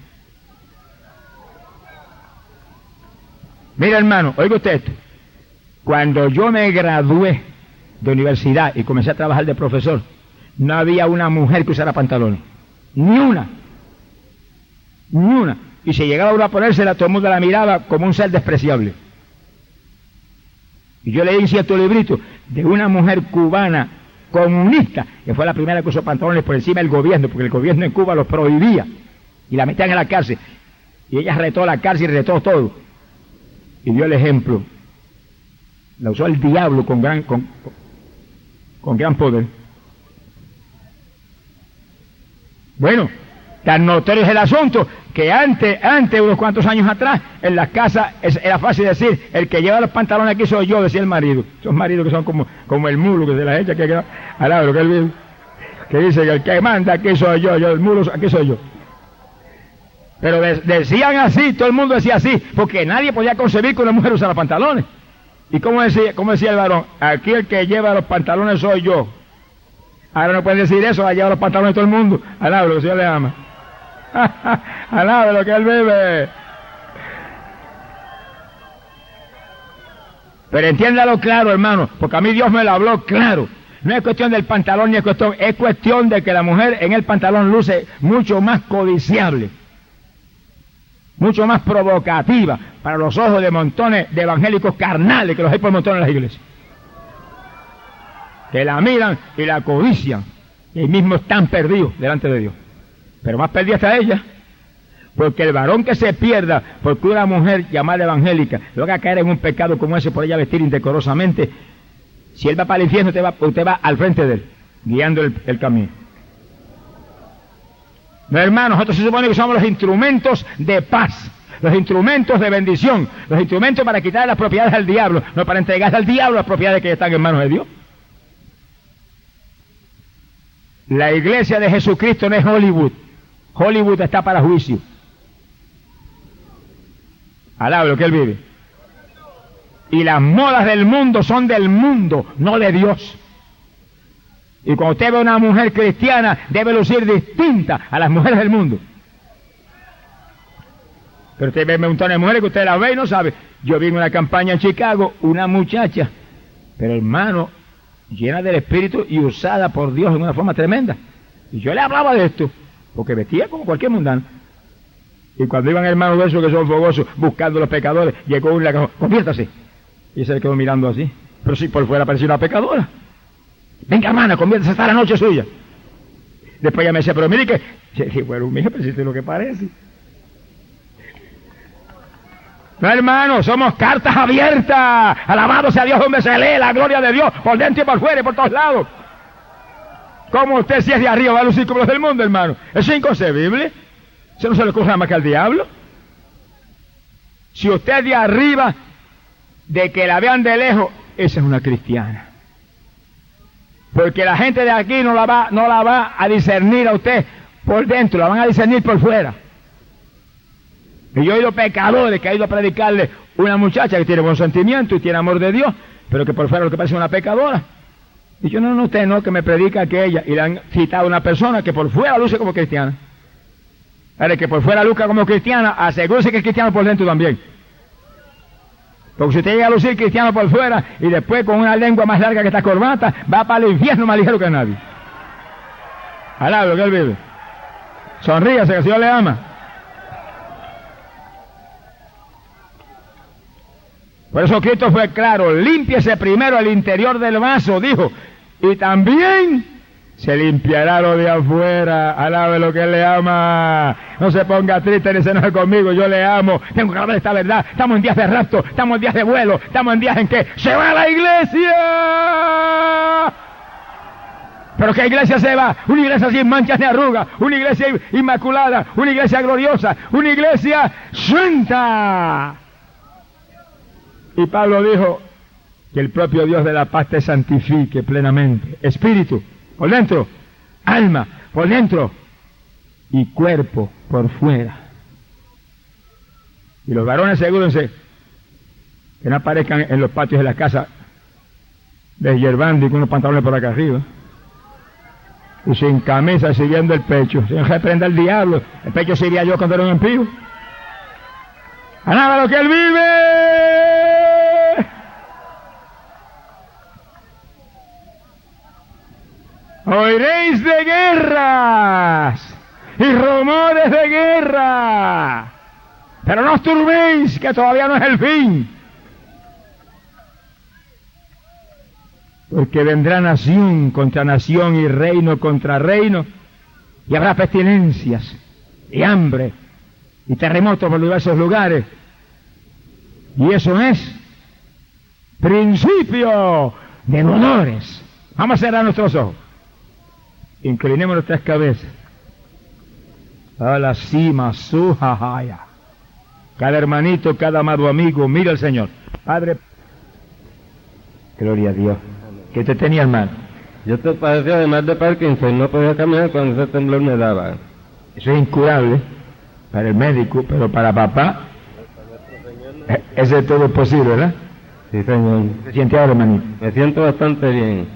Mira, hermano, oiga usted esto. Cuando yo me gradué de universidad y comencé a trabajar de profesor, no había una mujer que usara pantalones. Ni una. Ni una. Y si llegaba uno a ponérsela, todo el mundo la miraba como un ser despreciable. Y yo leí en cierto librito de una mujer cubana comunista, que fue la primera que usó pantalones por encima del gobierno, porque el gobierno en Cuba los prohibía, y la metían en la cárcel. Y ella retó la cárcel y retó todo. Y dio el ejemplo. La usó el diablo con gran poder. Bueno, Tan notorio es el asunto que antes, unos cuantos años atrás, en las casas era fácil decir, el que lleva los pantalones aquí soy yo, decía el marido. Esos maridos que son como el mulo que se las echa, que al lado, que dice que el que manda aquí soy yo, el mulo aquí soy yo. Pero decían así, todo el mundo decía así, porque nadie podía concebir que una mujer usara pantalones. ¿Y cómo decía el varón? Aquí el que lleva los pantalones soy yo. Ahora no pueden decir eso, ha llevado los pantalones todo el mundo. Alaba lo que el Señor le ama. Alaba lo que Él vive. Pero entiéndalo claro, hermano, porque a mí Dios me lo habló claro. No es cuestión del pantalón ni es cuestión de que la mujer en el pantalón luce mucho más codiciable, mucho más provocativa para los ojos de montones de evangélicos carnales que los hay por montones en las iglesias, que la miran y la codician y ahí mismo están perdidos delante de Dios. Pero más perdida está ella, porque el varón que se pierda porque una mujer llamada evangélica lo haga caer en un pecado como ese por ella vestir indecorosamente, si él va para el infierno usted va al frente de él guiando el camino. No, hermano, nosotros se supone que somos los instrumentos de paz, los instrumentos de bendición, los instrumentos para quitar las propiedades al diablo, no para entregar al diablo las propiedades que están en manos de Dios. La iglesia de Jesucristo no es Hollywood. Hollywood está para juicio. Alaba lo que Él vive. Y las modas del mundo son del mundo, no de Dios. Y cuando usted ve a una mujer cristiana, debe lucir distinta a las mujeres del mundo. Pero usted ve un montón de mujeres que usted las ve y no sabe. Yo vi en una campaña en Chicago, una muchacha, pero hermano, llena del Espíritu y usada por Dios en una forma tremenda. Y yo le hablaba de esto, porque vestía como cualquier mundano. Y cuando iban hermanos de esos que son fogosos, buscando a los pecadores, llegó una que dijo, conviértase. Y se le quedó mirando así. Pero si por fuera parecía una pecadora. Venga, hermana, conviértase, esta la noche suya. Después ella me decía, pero mire que... Yo dije, bueno, mija, pero si esto es lo que parece. No, hermano, somos cartas abiertas. Alabado sea Dios, donde se lee la gloria de Dios, por dentro y por fuera y por todos lados. ¿Cómo usted, si es de arriba, va a lucir como los del mundo, hermano? Eso es inconcebible. Eso no se le ocurre más que al diablo. Si usted es de arriba, de que la vean de lejos, esa es una cristiana. Porque la gente de aquí no la va a discernir a usted por dentro, la van a discernir por fuera. Y yo he oído pecadores que ha ido a predicarle una muchacha que tiene buen sentimiento y tiene amor de Dios, pero que por fuera lo que parece una pecadora. Y yo, no, usted no, que me predica aquella. Y le han citado a una persona que por fuera luce como cristiana. Pero que por fuera luzca como cristiana, asegúrese que es cristiano por dentro también. Porque si usted llega a lucir cristiano por fuera y después con una lengua más larga que esta corbata, va para el infierno más ligero que nadie. Alaba lo que Él vive. Sonríase, que el Señor le ama. Por eso Cristo fue claro, límpiese primero el interior del vaso, dijo, y también se limpiará lo de afuera. Alabe lo que Él le ama. No se ponga triste ni se enoje conmigo, yo le amo. Tengo que hablar esta verdad. Estamos en días de rapto, estamos en días de vuelo, estamos en días en que se va a la iglesia. Pero ¿qué iglesia se va? Una iglesia sin manchas ni arrugas, una iglesia inmaculada, una iglesia gloriosa, una iglesia santa. Y Pablo dijo que el propio Dios de la paz te santifique plenamente. Espíritu por dentro, alma por dentro y cuerpo por fuera. Y los varones asegúrense que no aparezcan en los patios de la casa deshierbando y con unos pantalones por acá arriba y sin camisa siguiendo el pecho. Se reprenda el diablo. El pecho sería yo cuando era un impío. Alaba lo que Él vive. Oiréis de guerras y rumores de guerra, pero no os turbéis, que todavía no es el fin. Porque vendrá nación contra nación y reino contra reino, y habrá pestilencias y hambre y terremotos por diversos lugares. Y eso es principio de dolores. Vamos a cerrar nuestros ojos. Inclinemos nuestras cabezas. a la cima, su jajaya. Cada hermanito, cada amado amigo, mira al Señor. Padre, gloria a Dios. ¿Qué te tenía, hermano? Yo te padecía además de Parkinson, no podía caminar cuando ese temblor me daba. Eso es incurable para el médico, pero para papá, ese es todo posible, ¿verdad? Sí, señor. ¿Se siente ahora, hermanito? Me siento bastante bien.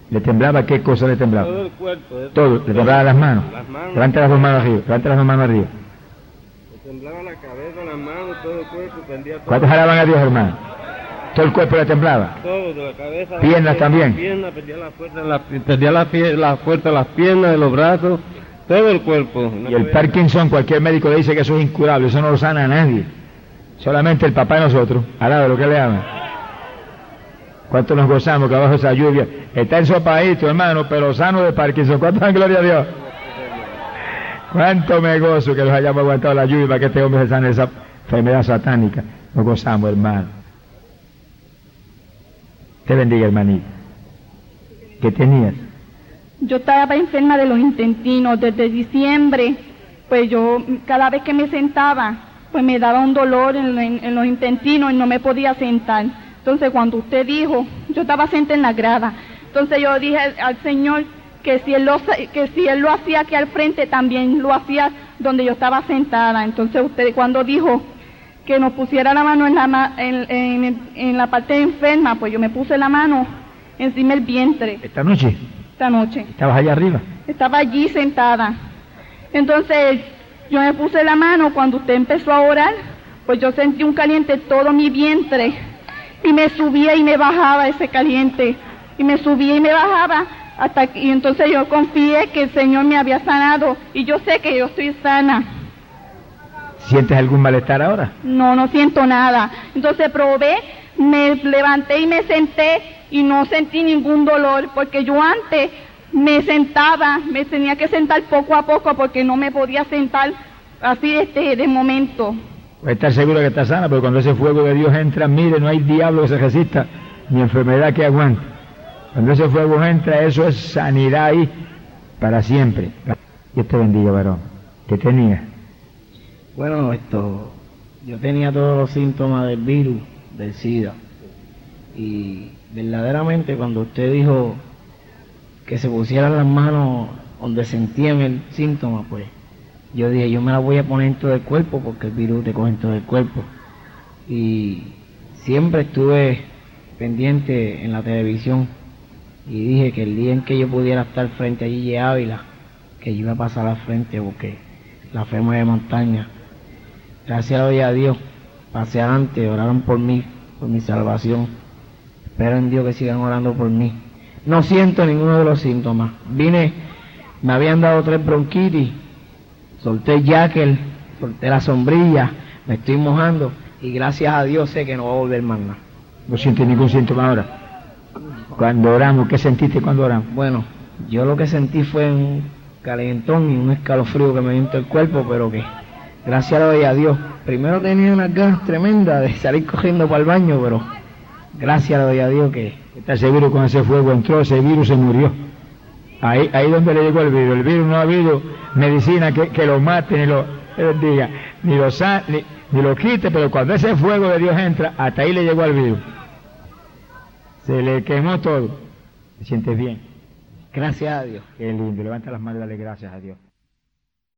¿Le temblaba? ¿Qué cosa le temblaba? Todo el cuerpo. Todo. ¿Le temblaba las manos? Las manos. Levanta las dos manos arriba. Levanta las dos manos arriba. Me temblaba la cabeza, las manos, todo el cuerpo, tendía todo. ¿Cuántos alaban a Dios, hermano? ¿Todo el cuerpo le temblaba? Todo, de la cabeza. ¿Piernas también? Piernas, perdía la fuerza, la fuerza de las piernas, de los brazos, todo el cuerpo. Y el Parkinson, cualquier médico le dice que eso es incurable, eso no lo sana a nadie. Solamente el papá y nosotros, al lado de lo que le aman. ¿Cuánto nos gozamos que abajo esa lluvia? Está ensopadito, hermano, pero sano de Parkinson. ¿Cuánto dan gloria a Dios? ¿Cuánto me gozo que nos hayamos aguantado la lluvia para que este hombre se sane de esa enfermedad satánica? Nos gozamos, hermano. Te bendiga, hermanito. ¿Qué tenías? Yo estaba enferma de los intestinos desde diciembre. Pues yo, cada vez que me sentaba, pues me daba un dolor en los intestinos y no me podía sentar. Entonces, cuando usted dijo, yo estaba sentada en la grada. Entonces yo dije al Señor que si Él lo hacía aquí al frente, también lo hacía donde yo estaba sentada. Entonces usted cuando dijo que nos pusiera la mano en la parte enferma, pues yo me puse la mano encima del vientre. ¿Esta noche? Esta noche. ¿Estabas allá arriba? Estaba allí sentada. Entonces yo me puse la mano, cuando usted empezó a orar, pues yo sentí un caliente todo mi vientre y me subía y me bajaba ese caliente y me subía y me bajaba y entonces yo confié que el Señor me había sanado y yo sé que yo estoy sana. ¿Sientes algún malestar ahora? No, no siento nada. Entonces probé, me levanté y me senté y no sentí ningún dolor, porque yo antes me sentaba, me tenía que sentar poco a poco porque no me podía sentar así de momento. Puede estar seguro que está sana, pero cuando ese fuego de Dios entra, mire, no hay diablo que se resista, ni enfermedad que aguante. Cuando ese fuego entra, eso es sanidad ahí para siempre. Dios te bendiga, varón. ¿Qué tenías? Bueno, yo tenía todos los síntomas del virus, del SIDA. Y verdaderamente cuando usted dijo que se pusieran las manos donde sentían el síntoma, pues yo dije, yo me la voy a poner en todo el cuerpo porque el virus te coge en todo el cuerpo. Y siempre estuve pendiente en la televisión y dije que el día en que yo pudiera estar frente a Gigi Ávila, que yo iba a pasar al frente porque la fe mueve montaña. Gracias a Dios, pasé adelante, oraron por mí, por mi salvación. Espero en Dios que sigan orando por mí. No siento ninguno de los síntomas. Me habían dado 3 bronquitis, solté el jáquel, solté la sombrilla, me estoy mojando y gracias a Dios sé que no va a volver más nada. ¿No sientes ningún síntoma ahora? Cuando oramos, ¿qué sentiste cuando oramos? Bueno, yo lo que sentí fue un calentón y un escalofrío que me dio en todo el cuerpo, pero que gracias a Dios, primero tenía unas ganas tremendas de salir cogiendo para el baño, pero gracias a Dios que... ¿Estás seguro cuando ese fuego entró, ese virus se murió? Ahí donde le llegó el virus. El virus no ha habido medicina que lo mate, ni lo quite, pero cuando ese fuego de Dios entra, hasta ahí le llegó al virus. Se le quemó todo. ¿Te sientes bien? Gracias a Dios. Qué lindo. Levanta las manos y dale gracias a Dios.